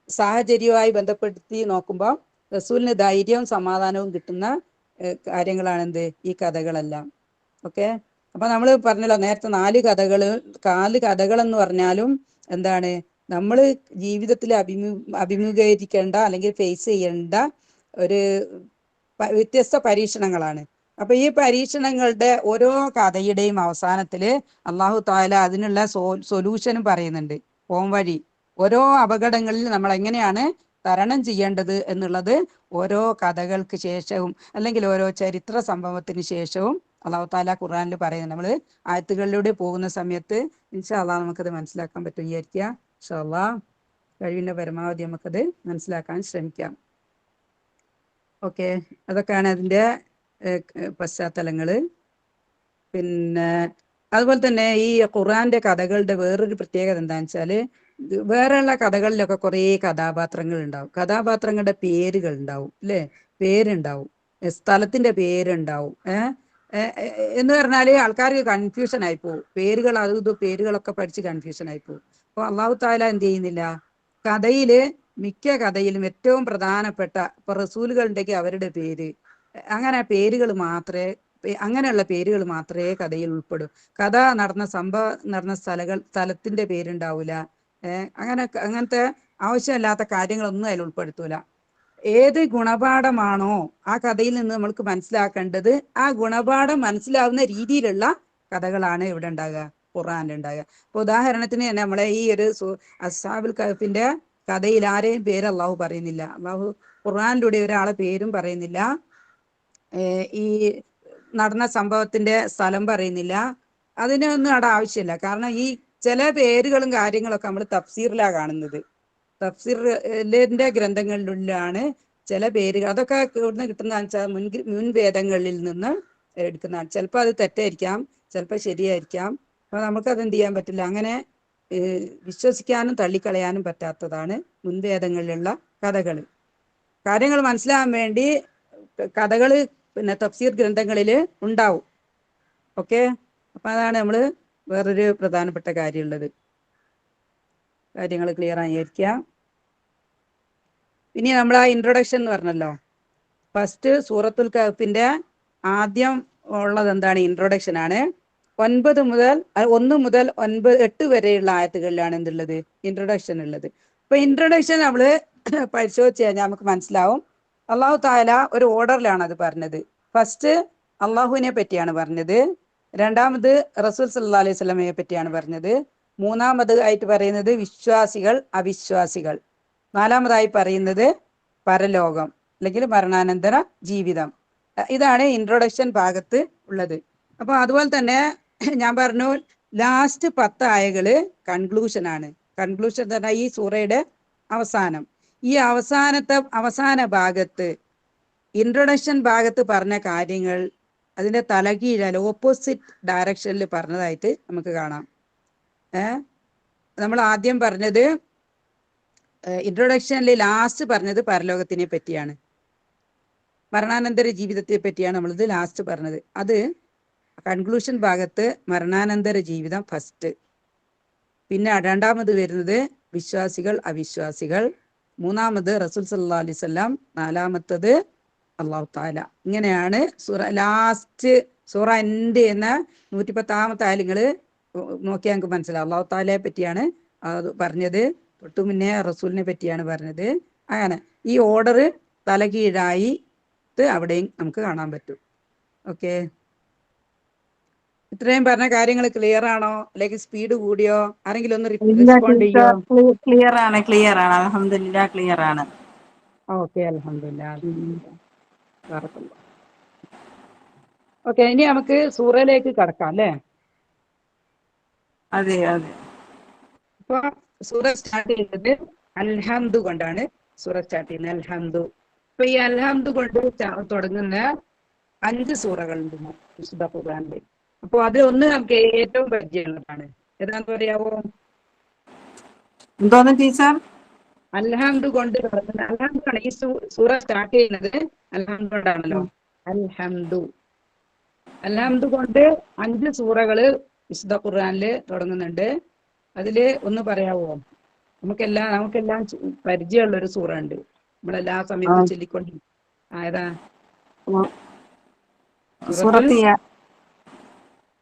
സാഹചര്യവുമായി ബന്ധപ്പെടുത്തി നോക്കുമ്പോൾ റസൂലിന് ധൈര്യവും സമാധാനവും കിട്ടുന്ന കാര്യങ്ങളാണ് എന്ത്, ഈ കഥകളെല്ലാം. ഓക്കെ, അപ്പൊ നമ്മൾ പറഞ്ഞല്ലോ നേരത്തെ നാല് കഥകൾ എന്ന് പറഞ്ഞാലും എന്താണ്, നമ്മൾ ജീവിതത്തിൽ അഭിമുഖീകരിക്കേണ്ട അല്ലെങ്കിൽ ഫേസ് ചെയ്യേണ്ട ഒരു വ്യത്യസ്ത പരീക്ഷണങ്ങളാണ്. അപ്പൊ ഈ പരീക്ഷണങ്ങളുടെ ഓരോ കഥയുടെയും അവസാനത്തില് അള്ളാഹു താല അതിനുള്ള സൊല്യൂഷനും പറയുന്നുണ്ട്, പോംവഴി. ഓരോ അപകടങ്ങളിൽ നമ്മൾ എങ്ങനെയാണ് തരണം ചെയ്യേണ്ടത് എന്നുള്ളത് ഓരോ കഥകൾക്ക് ശേഷവും അല്ലെങ്കിൽ ഓരോ ചരിത്ര സംഭവത്തിന് ശേഷവും അള്ളാഹു താല ഖുർആനിൽ പറയുന്നത്. നമ്മൾ ആയത്തുകളിലൂടെ പോകുന്ന സമയത്ത് ഇൻഷാ അള്ളാഹ് നമുക്കത് മനസ്സിലാക്കാൻ പറ്റും വിചാരിക്കുക. ഇൻഷാ അള്ളാഹ് കഴിവിന്റെ പരമാവധി നമുക്കത് മനസ്സിലാക്കാൻ ശ്രമിക്കാം. ഓക്കെ, അതൊക്കെയാണ് അതിൻ്റെ പശ്ചാത്തലങ്ങള്. പിന്നെ അതുപോലെ തന്നെ ഈ ഖുർആന്റെ കഥകളുടെ വേറൊരു പ്രത്യേകത എന്താണെന്ന് വെച്ചാല്, വേറെയുള്ള കഥകളിലൊക്കെ കുറേ കഥാപാത്രങ്ങൾ ഉണ്ടാവും, കഥാപാത്രങ്ങളുടെ പേരുകൾ ഉണ്ടാവും അല്ലെ, പേരുണ്ടാവും, സ്ഥലത്തിന്റെ പേരുണ്ടാവും. എന്ന് പറഞ്ഞാല് ആൾക്കാർക്ക് കൺഫ്യൂഷൻ ആയി പോകും, പേരുകൾ പേരുകളൊക്കെ പഠിച്ച് കൺഫ്യൂഷൻ ആയി പോകും. അപ്പൊ അള്ളാഹു താല എന്ത് ചെയ്യുന്നില്ല, മിക്ക കഥയിലും ഏറ്റവും പ്രധാനപ്പെട്ട ഇപ്പൊ റസൂലുകൾ ഉണ്ടെങ്കിൽ അവരുടെ പേര്, അങ്ങനെയുള്ള പേരുകൾ മാത്രമേ കഥയിൽ ഉൾപ്പെടൂ. കഥ നടന്ന സ്ഥലത്തിന്റെ പേരുണ്ടാവൂല. അങ്ങനത്തെ ആവശ്യമില്ലാത്ത കാര്യങ്ങളൊന്നും അതിൽ ഉൾപ്പെടുത്തൂല. ഏത് ഗുണപാഠമാണോ ആ കഥയിൽ നിന്ന് നമ്മൾക്ക് മനസ്സിലാക്കേണ്ടത്, ആ ഗുണപാഠം മനസ്സിലാവുന്ന രീതിയിലുള്ള കഥകളാണ് ഇവിടെ ഉണ്ടാകുക, ഖുർആനിൽ ഉണ്ടാകുക. ഇപ്പൊ ഉദാഹരണത്തിന് തന്നെ നമ്മളെ ഈ ഒരു അസ്ഹാബുൽ കഹ്ഫിന്റെ കഥയിൽ ആരെയും പേര് അള്ളാഹു പറയുന്നില്ല, അള്ളാഹു ഖുർആനിലൂടെ ഒരാളെ പേരും പറയുന്നില്ല, ഈ നടന്ന സംഭവത്തിന്റെ സ്ഥലം പറയുന്നില്ല. അതിനൊന്നും അവിടെ ആവശ്യമില്ല. കാരണം ഈ ചില പേരുകളും കാര്യങ്ങളൊക്കെ നമ്മൾ തഫ്സീറിലാണ് കാണുന്നത്. തഫ്സീറിന്റെ ഗ്രന്ഥങ്ങളിലാണ് ചില പേരുകൾ, അതൊക്കെ ഇവിടുന്ന് കിട്ടുന്നതെന്ന് വെച്ചാൽ മുൻവേദങ്ങളിൽ നിന്ന് എടുക്കുന്നതാണ്. ചിലപ്പോൾ അത് തെറ്റായിരിക്കാം, ചിലപ്പോൾ ശരിയായിരിക്കാം. അപ്പൊ നമുക്കത് എന്ത് ചെയ്യാൻ പറ്റില്ല, അങ്ങനെ വിശ്വസിക്കാനും തള്ളിക്കളയാനും പറ്റാത്തതാണ് മുൻവേദങ്ങളിലുള്ള കഥകൾ. കാര്യങ്ങൾ മനസ്സിലാകാൻ വേണ്ടി കഥകൾ പിന്നെ തഫ്സീർ ഗ്രന്ഥങ്ങളിൽ ഉണ്ടാവും. ഓക്കെ, അപ്പൊ അതാണ് നമ്മൾ വേറൊരു പ്രധാനപ്പെട്ട കാര്യമുള്ളത്. കാര്യങ്ങൾ ക്ലിയർ ആയിരിക്കാം. ഇനി നമ്മൾ ആ ഇൻട്രൊഡക്ഷൻ എന്ന് പറഞ്ഞല്ലോ, ഫസ്റ്റ് സൂറത്തുൽ കഹ്ഫിന്റെ ആദ്യം ഉള്ളത് എന്താണ്, ഇൻട്രൊഡക്ഷൻ ആണ്. 1 മുതൽ 8 വരെയുള്ള ആയത്തുകളിലാണ് എന്തുള്ളത്, ഇൻട്രൊഡക്ഷൻ ഉള്ളത്. അപ്പൊ ഇൻട്രൊഡക്ഷൻ നമ്മൾ പരിശോധിച്ച് കഴിഞ്ഞാൽ നമുക്ക് മനസ്സിലാവും, അള്ളാഹു താല ഒരു ഓർഡറിലാണ് അത് പറഞ്ഞത്. ഫസ്റ്റ് അള്ളാഹുവിനെ പറ്റിയാണ് പറഞ്ഞത്, രണ്ടാമത് റസൂൽ സല്ലല്ലാഹു അലൈഹി വസല്ലമയെ പറ്റിയാണ് പറഞ്ഞത്, മൂന്നാമത് ആയിട്ട് പറയുന്നത് വിശ്വാസികൾ അവിശ്വാസികൾ, നാലാമതായി പറയുന്നത് പരലോകം അല്ലെങ്കിൽ മരണാനന്തര ജീവിതം. ഇതാണ് ഇൻട്രൊഡക്ഷൻ ഭാഗത്ത് ഉള്ളത്. അപ്പൊ അതുപോലെ തന്നെ ഞാൻ പറഞ്ഞു, ലാസ്റ്റ് 10 ആയകള് കൺക്ലൂഷൻ ആണ്. കൺക്ലൂഷൻ എന്ന് പറഞ്ഞാൽ ഈ സൂറയുടെ അവസാനം. ഈ അവസാന ഭാഗത്ത് ഇൻട്രൊഡക്ഷൻ ഭാഗത്ത് പറഞ്ഞ കാര്യങ്ങൾ അതിന്റെ തലകീഴാൽ ഓപ്പോസിറ്റ് ഡയറക്ഷനിൽ പറഞ്ഞതായിട്ട് നമുക്ക് കാണാം. നമ്മൾ ആദ്യം പറഞ്ഞത് ഇൻട്രൊഡക്ഷനിൽ ലാസ്റ്റ് പറഞ്ഞത് പരലോകത്തിനെ പറ്റിയാണ്, മരണാനന്തര ജീവിതത്തെ പറ്റിയാണ് നമ്മളിത് ലാസ്റ്റ് പറഞ്ഞത്. അത് കൺക്ലൂഷൻ ഭാഗത്ത് മരണാനന്തര ജീവിതം ഫസ്റ്റ്, പിന്നെ രണ്ടാമത് വരുന്നത് വിശ്വാസികൾ അവിശ്വാസികൾ, മൂന്നാമത് റസൂൽ സല്ലല്ലാഹു അലൈഹി വസല്ലം, നാലാമത്തത് അള്ളാഹു താല. ഇങ്ങനെയാണ് സൂറ എൻഡ് എന്ന 110 ആയങ്ങൾ നോക്കിയാൽ നമുക്ക് മനസ്സിലാവും. അള്ളാഹു താലയെ പറ്റിയാണ് അത് പറഞ്ഞത്, തൊട്ടു മുന്നേ റസൂലിനെ പറ്റിയാണ് പറഞ്ഞത്. അങ്ങനെ ഈ ഓർഡർ തലകീഴായി എടുത്ത് അവിടെയും നമുക്ക് കാണാൻ പറ്റും. ഓക്കെ, ഇത്രയും പറഞ്ഞ കാര്യങ്ങൾ ക്ലിയർ ആണോ, അല്ലെങ്കിൽ സ്പീഡ് കൂടിയോ? ആരെങ്കിലും ഒന്ന് ഇല്ല റെസ്പോണ്ട് ചെയ്യോ? ടീച്ചർ, ക്ലിയർ ആണ്, അൽഹംദുലില്ലാ ക്ലിയർ ആണ്. ഓക്കെ, അൽഹംദുലില്ലാ അൽഹംദുലില്ലാ, ബറക്കല്ലാഹ്. ഓക്കെ, ഇനി നമുക്ക് സൂറയിലേക്ക് കടക്കാം അല്ലേ? അതെ അതെ. ഇപ്പൊ സൂറ സ്റ്റാർട്ട് ചെയ്യുന്നത് അൽഹംദു കൊണ്ടാണ്. സൂറ സ്റ്റാർട്ട് ചെയ്യുന്നത് അൽഹംദു. ഇപ്പൊ ഈ അൽഹംദു കൊണ്ട് തുടങ്ങുന്ന 5 സൂറകളുണ്ട് വിശുദ്ധ ഖുർആനിൽ. അപ്പൊ അത് ഒന്ന് നമുക്ക് ഏറ്റവും പരിചയമുള്ളതാണ്. ഏതാന്ന് പറയാവോ? എന്തോന്ന് ടീച്ചർ? അൽഹംദു കൊണ്ട് തുടങ്ങുന്ന, അൽഹംദാണ് ഈ സൂറ സ്റ്റാർട്ട് ചെയ്യുന്നത്, അൽഹംദു കൊണ്ടാണല്ലോ. അൽഹംദു, അൽഹംദു കൊണ്ട് 5 സൂറകള് വിശുദ്ധ ഖുർആനില് തുടങ്ങുന്നുണ്ട്. അതില് ഒന്ന് പറയാവോ? നമുക്കെല്ലാം പരിചയമുള്ള ഒരു സൂറ ഉണ്ട്, നമ്മളെല്ലാ സമയത്തും ചൊല്ലിക്കൊണ്ട്. ഏതാ?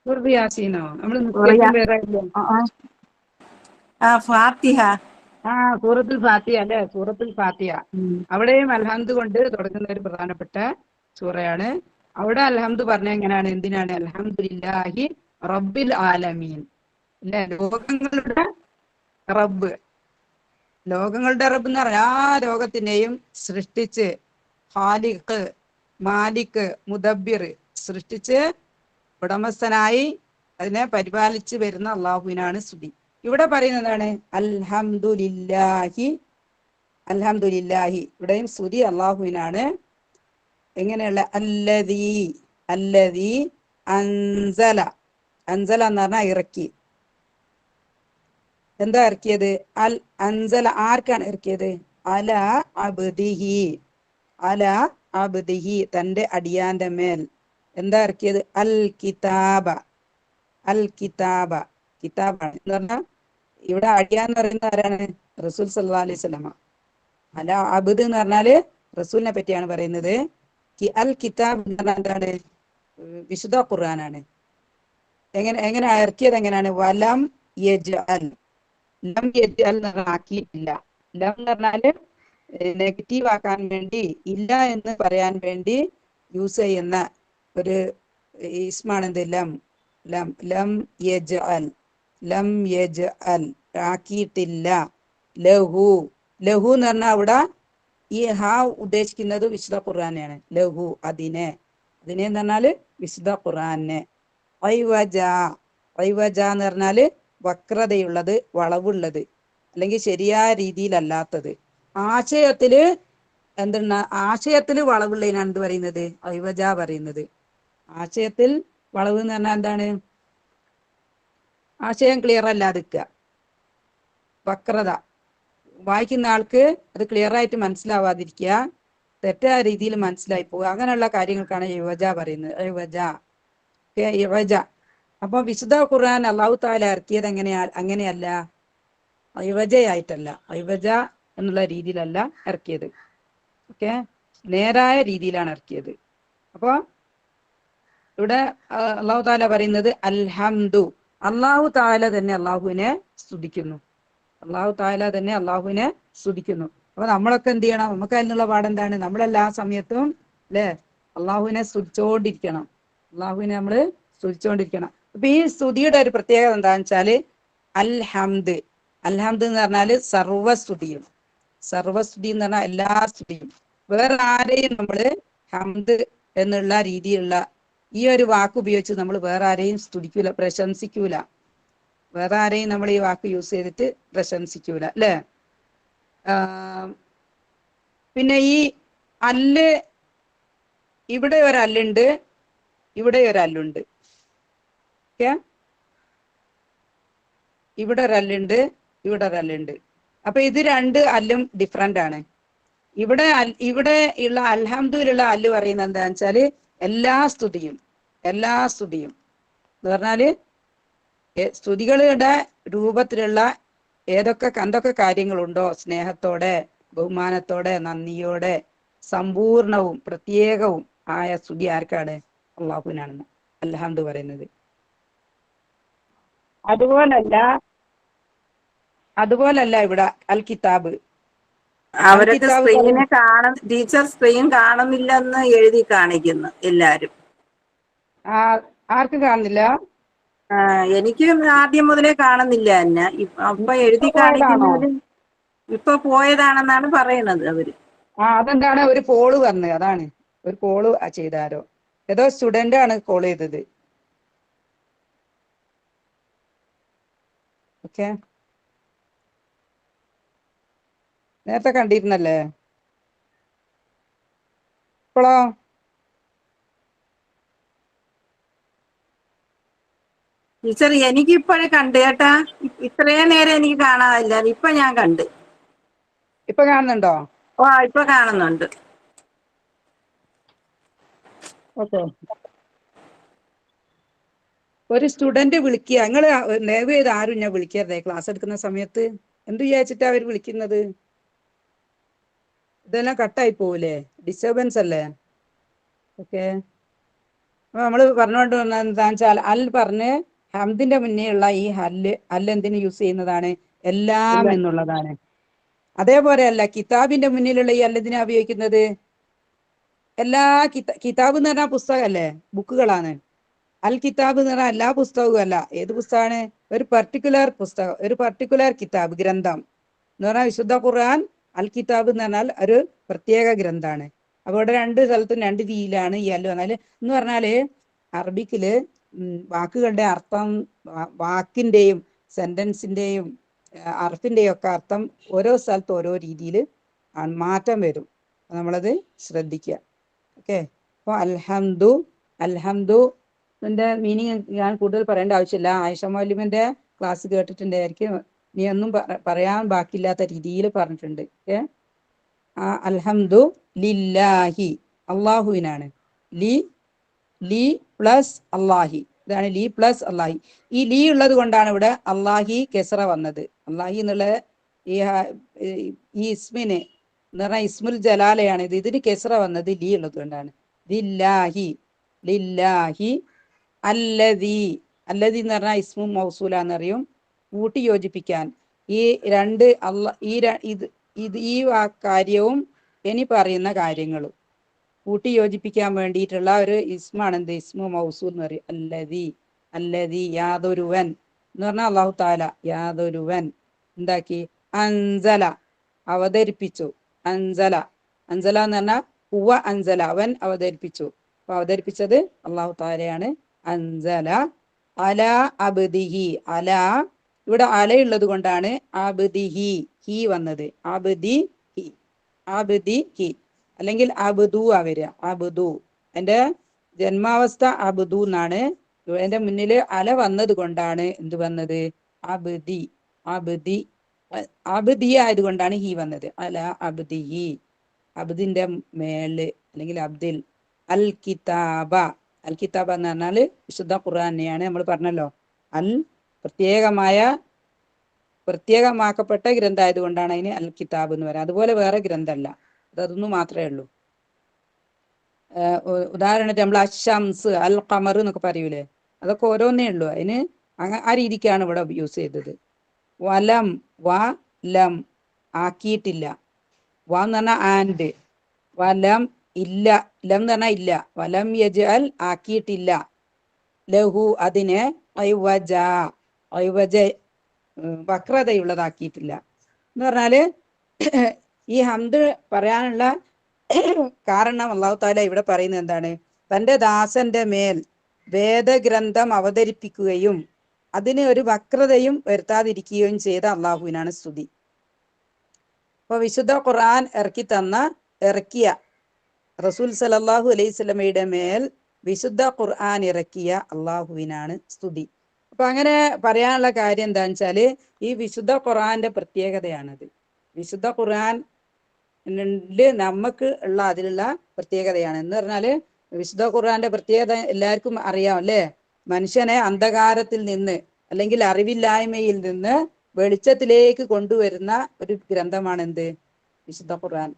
സൂറത്ത് യാസീനോ? നമ്മൾ നിസ്കരിക്കും വേറെ ഫാത്തിഹ. സൂറത്തുൽ ഫാത്തിഹ അല്ലെ? സൂറത്തുൽ ഫാത്തിഹ. അവിടെയും അൽഹംദു കൊണ്ട് തുടങ്ങുന്ന ഒരു പ്രധാനപ്പെട്ട സൂറയാണ്. അവിടെ അൽഹംദു പറഞ്ഞ എങ്ങനെയാണ്, എന്തിനാണ്? അൽഹംദുലില്ലാഹി റബ്ബിൽ ആലമീൻ അല്ലെ? ലോകങ്ങളുടെ റബ്ബ്, ലോകങ്ങളുടെ റബ്ബ് എന്ന് പറഞ്ഞാൽ ആ ലോകത്തിനെയും സൃഷ്ടിച്ച്, ഖാലിഖ്, മാലിക്, മുദബ്ബിർ, സൃഷ്ടിച്ച് ഉടമസ്ഥനായി അതിനെ പരിപാലിച്ച് വരുന്ന അള്ളാഹുവിനാണ് സ്തുതി. ഇവിടെ പറയുന്നതാണ് അൽഹംദുലില്ലാഹി. അൽഹംദുലില്ലാഹി, ഇവിടെയും സ്തുതി അള്ളാഹുവിനാണ്. എങ്ങനെയുള്ള? അല്ലദീ അൻസല. അൻസല എന്ന് പറഞ്ഞാൽ ഇറക്കി. എന്താ ഇറക്കിയത്? അൻസല, ആർക്കാണ് ഇറക്കിയത്? അല അബ്ദിഹി. അല അബ്ദിഹി, തന്റെ അടിയാന്റെ മേൽ എന്താ ഇറക്കിയത്? അൽ കിതാബ. അൽ കിതാബ, കിതാബാണ് എന്ന് പറഞ്ഞാൽ ഇവിടെ അടിയാന്ന് പറയുന്നത് ആരാണ്? റസൂൽ സല്ലല്ലാഹു അലൈഹി വസല്ലമ. അല അബ്ദ് എന്ന് പറഞ്ഞാല് റസൂലിനെ പറ്റിയാണ് പറയുന്നത്. അൽ കിതാബ് എന്ന് പറഞ്ഞാൽ എന്താണ്? വിശുദ്ധ ഖുർആനാണ്. എങ്ങനെ ഇറക്കിയത്? എങ്ങനെയാണ്? വലം യജ്അൽ. ലം യജ്അൽ എന്ന് പറഞ്ഞാൽ ആക്കിയിട്ടില്ല. ലം എന്ന് പറഞ്ഞാല് നെഗറ്റീവ് ആക്കാൻ വേണ്ടി, ഇല്ല എന്ന് പറയാൻ വേണ്ടി യൂസ് ചെയ്യുന്ന ഒരു ഇസ്മാണ് എന്ത്? ലം. ലം ലം യജ്അൽ. ലം യജ്അൽ, ആക്കിയിട്ടില്ല. ലഹു. ലഹു എന്ന് പറഞ്ഞാൽ അവിടെ ഈ ഹാ ഉദ്ദേശിക്കുന്നത് വിശുദ്ധ ഖുർആനെയാണ്. ലഹു, അതിനെ എന്ന് പറഞ്ഞാല് വിശുദ്ധ ഖുർആനെ. ഐവജ. ഐവജ എന്ന് പറഞ്ഞാല് വക്രതയുള്ളത്, വളവുള്ളത്, അല്ലെങ്കിൽ ശരിയായ രീതിയിലല്ലാത്തത്. ആശയത്തില് ആശയത്തില് വളവുള്ളതിനാണ് എന്ത് പറയുന്നത്? ഐവജ പറയുന്നത്. ആശയത്തിൽ വളവ് എന്ന് പറഞ്ഞാൽ എന്താണ്? ആശയം ക്ലിയർ അല്ലാതിരിക്കുക, വക്രത, വായിക്കുന്ന ആൾക്ക് അത് ക്ലിയർ ആയിട്ട് മനസ്സിലാവാതിരിക്കുക, തെറ്റായ രീതിയിൽ മനസ്സിലായി പോവുക, അങ്ങനെയുള്ള കാര്യങ്ങൾക്കാണ് യുവജ പറയുന്നത്. യുവജ. അപ്പൊ വിശുദ്ധ ഖുർആൻ അല്ലാഹു തആല ഇറക്കിയത് അങ്ങനെയല്ല, യുവജയായിട്ടല്ല, യുവജ എന്നുള്ള രീതിയിലല്ല ഇറക്കിയത്. ഓക്കെ, നേരായ രീതിയിലാണ് ഇറക്കിയത്. അപ്പൊ ഇവിടെ അല്ലാഹു തആല പറയുന്നത് അൽഹംദു, അല്ലാഹു തആല തന്നെ അള്ളാഹുവിനെ സ്തുതിക്കുന്നു. അല്ലാഹു തആല തന്നെ അള്ളാഹുവിനെ സ്തുതിക്കുന്നു. അപ്പൊ നമ്മളൊക്കെ എന്ത് ചെയ്യണം? നമുക്ക് അതിനുള്ള പാടെന്താണ്? നമ്മളെല്ലാ സമയത്തും അല്ലെ അള്ളാഹുവിനെ സ്തുതിച്ചോണ്ടിരിക്കണം. അള്ളാഹുവിനെ നമ്മള് സ്തുതിച്ചോണ്ടിരിക്കണം. അപ്പൊ ഈ സ്തുതിയുടെ ഒരു പ്രത്യേകത എന്താന്ന് വെച്ചാല് അൽഹംദ്. അൽഹംദ് എന്ന് പറഞ്ഞാല് സർവസ്തുതിയും. സർവസ്തുതി എന്ന് പറഞ്ഞാൽ എല്ലാ സ്തുതിയും. വേറെ ആരെയും നമ്മള് ഹംദ് എന്നുള്ള രീതിയിലുള്ള ഈ ഒരു വാക്ക് ഉപയോഗിച്ച് നമ്മൾ വേറെ ആരെയും സ്തുതിക്കൂല, പ്രശംസിക്കൂല. വേറെ ആരെയും നമ്മൾ ഈ വാക്ക് യൂസ് ചെയ്തിട്ട് പ്രശംസിക്കൂല, അല്ലേ? പിന്നെ ഈ അല്ല്, ഇവിടെ ഒരല്ലുണ്ട്, ഇവിടെ ഒരല്ലുണ്ട്. ഓക്കെ, ഇവിടെ ഒരല്ലുണ്ട്, ഇവിടെ ഒരല്ലുണ്ട്. അപ്പൊ ഇത് രണ്ട് അല്ലും ഡിഫറെന്റ് ആണ്. ഇവിടെ ഉള്ള അൽഹംദുലുള്ള അല്ല് പറയുന്നത് എന്താന്ന് വെച്ചാല് എല്ലാ സ്തുതിയും എന്ന് പറഞ്ഞാല് സ്തുതികളുടെ രൂപത്തിലുള്ള എന്തൊക്കെ കാര്യങ്ങളുണ്ടോ, സ്നേഹത്തോടെ, ബഹുമാനത്തോടെ, നന്ദിയോടെ, സമ്പൂർണവും പ്രത്യേകവും ആയ സ്തുതി ആർക്കാണ്? അള്ളാഹുവിനാണെന്ന് അൽഹംദു പറയുന്നത്. അതുപോലല്ല ഇവിടെ അൽ കിതാബ്. അൽ അവരൊക്കെ കിതാബ് പറയും. ടീച്ചർ സ്ക്രീൻ കാണുന്നില്ലെന്ന് എഴുതി കാണിക്കുന്നു എല്ലാരും. ആ, ആർക്കും കാണുന്നില്ല. എനിക്ക് ആദ്യം മുതലേ കാണുന്നില്ല എന്നെ. അപ്പൊ ഇപ്പൊ എഴുതി പോയതാണോ? കാണിക്കുന്നവര് ഇപ്പൊ പോയതാണെന്നാണ് പറയണത് അവര്. അതെന്താണ് ഒരു കോള് വന്നത്, അതാണ്. ഒരു കോള് ചെയ്താരോ, ഏതോ സ്റ്റുഡന്റ് ആണ് കോൾ ചെയ്തത്. ഓക്കെ, നേരത്തെ കണ്ടിരുന്നല്ലേ? ഇപ്പോളോ? ടീച്ചർ എനിക്ക് ഇപ്പോഴേ കണ്ട് കേട്ടാ. ഇത്രയും നേരം എനിക്ക് കാണാനില്ല, ഇപ്പൊ ഞാൻ കണ്ട്. ഇപ്പൊ കാണുന്നുണ്ടോ? ഇപ്പൊ കാണുന്നുണ്ട്. ഓക്കെ, ഒരു സ്റ്റുഡന്റ് വിളിക്കുക. നിങ്ങള് ദയവ് ചെയ്ത് ആരും ഞാൻ വിളിക്കരുതേ ക്ലാസ് എടുക്കുന്ന സമയത്ത്. എന്ത് വിചാരിച്ചിട്ടാ അവർ വിളിക്കുന്നത്? ഇതെല്ലാം കട്ടായി പോവില്ലേ? ഡിസ്റ്റർബൻസ് അല്ലേ? ഓക്കെ, അപ്പൊ നമ്മള് പറഞ്ഞുകൊണ്ട് വന്ന എന്താന്ന് വെച്ചാൽ അൽ പറഞ്ഞ് ഹംദിന്റെ മുന്നേ ഉള്ള ഈ അല്ല് എന്തിനു യൂസ് ചെയ്യുന്നതാണ്? എല്ലാം ഇല്ല. എന്നുള്ളതാണ്. അതേപോലെ അല്ല കിതാബിന്റെ മുന്നിലുള്ള ഈ അല്ലെന്തിനാ ഉപയോഗിക്കുന്നത്? എല്ലാ കിതാബ് എന്ന് പറഞ്ഞാൽ പുസ്തകമല്ലേ, ബുക്കുകളാണ്. അൽ കിതാബ് എന്ന് പറഞ്ഞാൽ എല്ലാ പുസ്തകവും അല്ല. ഏത് പുസ്തകമാണ്? ഒരു പർട്ടിക്കുലർ പുസ്തകം, ഒരു പർട്ടിക്കുലർ കിതാബ്, ഗ്രന്ഥം എന്ന് പറഞ്ഞാൽ വിശുദ്ധ ഖുർആൻ. അൽ കിതാബ് എന്ന് പറഞ്ഞാൽ ഒരു പ്രത്യേക ഗ്രന്ഥാണ്. അപ്പൊ ഇവിടെ രണ്ട് സ്ഥലത്തും രണ്ട് രീതിയിലാണ് ഈ അല്ല് പറഞ്ഞാല്. എന്ന് പറഞ്ഞാല് അറബിക്കില് വാക്കുകളുടെ അർത്ഥം, വാക്കിന്റെയും സെന്റൻസിന്റെയും അർത്ഥത്തിന്റെയും ഒക്കെ അർത്ഥം ഓരോ സ്ഥലത്ത് ഓരോ രീതിയിൽ മാറ്റം വരും. നമ്മളത് ശ്രദ്ധിക്കുക. ഓക്കെ, അപ്പൊ അൽഹംദു മീനിങ് ഞാൻ കൂടുതൽ പറയേണ്ട ആവശ്യമില്ല. ആയിഷ മൗലിമിന്റെ ക്ലാസ് കേട്ടിട്ടുണ്ടായിരിക്കും. നീ ഒന്നും പറയാൻ ബാക്കിയില്ലാത്ത രീതിയിൽ പറഞ്ഞിട്ടുണ്ട്. അൽഹംദു ലില്ലാഹി, അള്ളാഹുവിനാണ്. ലി പ്ലസ് അള്ളാഹി, ഇതാണ് ലി പ്ലസ് അള്ളാഹി. ഈ ലീ ഉള്ളത് കൊണ്ടാണ് ഇവിടെ അള്ളാഹി കെസറ വന്നത്. അള്ളാഹി എന്നുള്ള ഈ ഇസ്മിന് എന്ന് പറഞ്ഞാൽ ഇസ്മുൽ ജലാലയാണ് ഇത്. ഇതിന് കെസറ വന്നത് ലീ ഉള്ളത് കൊണ്ടാണ്. ലില്ലാഹി അല്ലദീ എന്ന് പറഞ്ഞാൽ ഇസ്മു മൗസൂലാന്നറിയും. കൂട്ടി യോജിപ്പിക്കാൻ ഈ രണ്ട് ഈ കാര്യവും ഇനി പറയുന്ന കാര്യങ്ങളും കൂട്ടി യോജിപ്പിക്കാൻ വേണ്ടിയിട്ടുള്ള ഒരു ഇസ്മാണ് എന്ത്? ഇസ്മു മൗസൂൽ എന്ന് പറയും. അല്ലദീ യാതൊരുവൻ എന്ന് പറഞ്ഞാൽ അല്ലാഹു താല. യാതൊരുവൻ എന്താക്കി? അൻസല അവതരിപ്പിച്ചു. അൻസല എന്ന് പറഞ്ഞാൽ അൻസല അവൻ അവതരിപ്പിച്ചു. അപ്പൊ അവതരിപ്പിച്ചത് അല്ലാഹു താലയാണ്. അൻസല അല അബ്ദിഹി, അല ഇവിടെ അലയുള്ളത് കൊണ്ടാണ് അബ്ദിഹി ഹി വന്നത്. അബ്ദിഹി അല്ലെങ്കിൽ അബ്ദു വരിക. അബ്ദു എന്റെ ജന്മാവസ്ഥ അബ്ദു എന്നാണ്. എന്റെ മുന്നില് അല വന്നത് കൊണ്ടാണ് എന്ത് വന്നത്? അബ്ദി ആയതുകൊണ്ടാണ് ഹി വന്നത്. അല അബ്ദിഹി, അബ്ദിന്റെ മേല് അല്ലെങ്കിൽ അബ്ദിൽ. അൽ കിതാബ എന്ന് പറഞ്ഞാല് വിശുദ്ധ ഖുർആനെയാണ്. നമ്മൾ പറഞ്ഞല്ലോ അൽ പ്രത്യേകമാക്കപ്പെട്ട ഗ്രന്ഥമായത് കൊണ്ടാണ് അതിന് അൽ കിതാബ് എന്ന് പറയുന്നത്. അതുപോലെ വേറെ ഗ്രന്ഥമല്ല, അതൊന്നും മാത്രമേ ഉള്ളൂ. ഉദാഹരണത്തിന് നമ്മൾ അശംസ്, അൽ ഖമർ എന്നൊക്കെ പറയൂലേ, അതൊക്കെ ഓരോന്നേ ഉള്ളൂ. അതിന് ആ രീതിക്കാണ് ഇവിടെ യൂസ് ചെയ്തത്. ലം ആക്കിയിട്ടില്ല. എന്ന് പറഞ്ഞാൽ ആൻഡ്, വലം ഇല്ല, ലം എന്ന് പറഞ്ഞാൽ ഇല്ല. വലം യജ്അൽ ആക്കിയിട്ടില്ല, ലഹു അതിനെ വക്രതയുള്ളതാക്കിയിട്ടില്ല എന്ന് പറഞ്ഞാല് ഈ ഹംദ് പറയാനുള്ള കാരണം അല്ലാഹു താല ഇവിടെ പറയുന്നത് എന്താണ്? തന്റെ ദാസന്റെ മേൽ വേദഗ്രന്ഥം അവതരിപ്പിക്കുകയും അതിന് ഒരു വക്രതയും വരുത്താതിരിക്കുകയും ചെയ്ത അള്ളാഹുവിനാണ് സ്തുതി. അപ്പൊ വിശുദ്ധ ഖുർആൻ ഇറക്കിയ റസൂൽ സല്ലല്ലാഹു അലൈഹി സ്വലമയുടെ മേൽ വിശുദ്ധ ഖുർആൻ ഇറക്കിയ അള്ളാഹുവിനാണ് സ്തുതി. അപ്പൊ അങ്ങനെ പറയാനുള്ള കാര്യം എന്താന്ന് വെച്ചാല് ഈ വിശുദ്ധ ഖുർആന്റെ പ്രത്യേകതയാണത്. വിശുദ്ധ ഖുർആൻ നമുക്ക് ഉള്ള അതിലുള്ള പ്രത്യേകതയാണ് എന്ന് പറഞ്ഞാല് വിശുദ്ധ ഖുർആന്റെ പ്രത്യേകത എല്ലാവർക്കും അറിയാം അല്ലേ? മനുഷ്യനെ അന്ധകാരത്തിൽ നിന്ന് അല്ലെങ്കിൽ അറിവില്ലായ്മയിൽ നിന്ന് വെളിച്ചത്തിലേക്ക് കൊണ്ടുവരുന്ന ഒരു ഗ്രന്ഥമാണ് എന്ത്? വിശുദ്ധ ഖുർആൻ.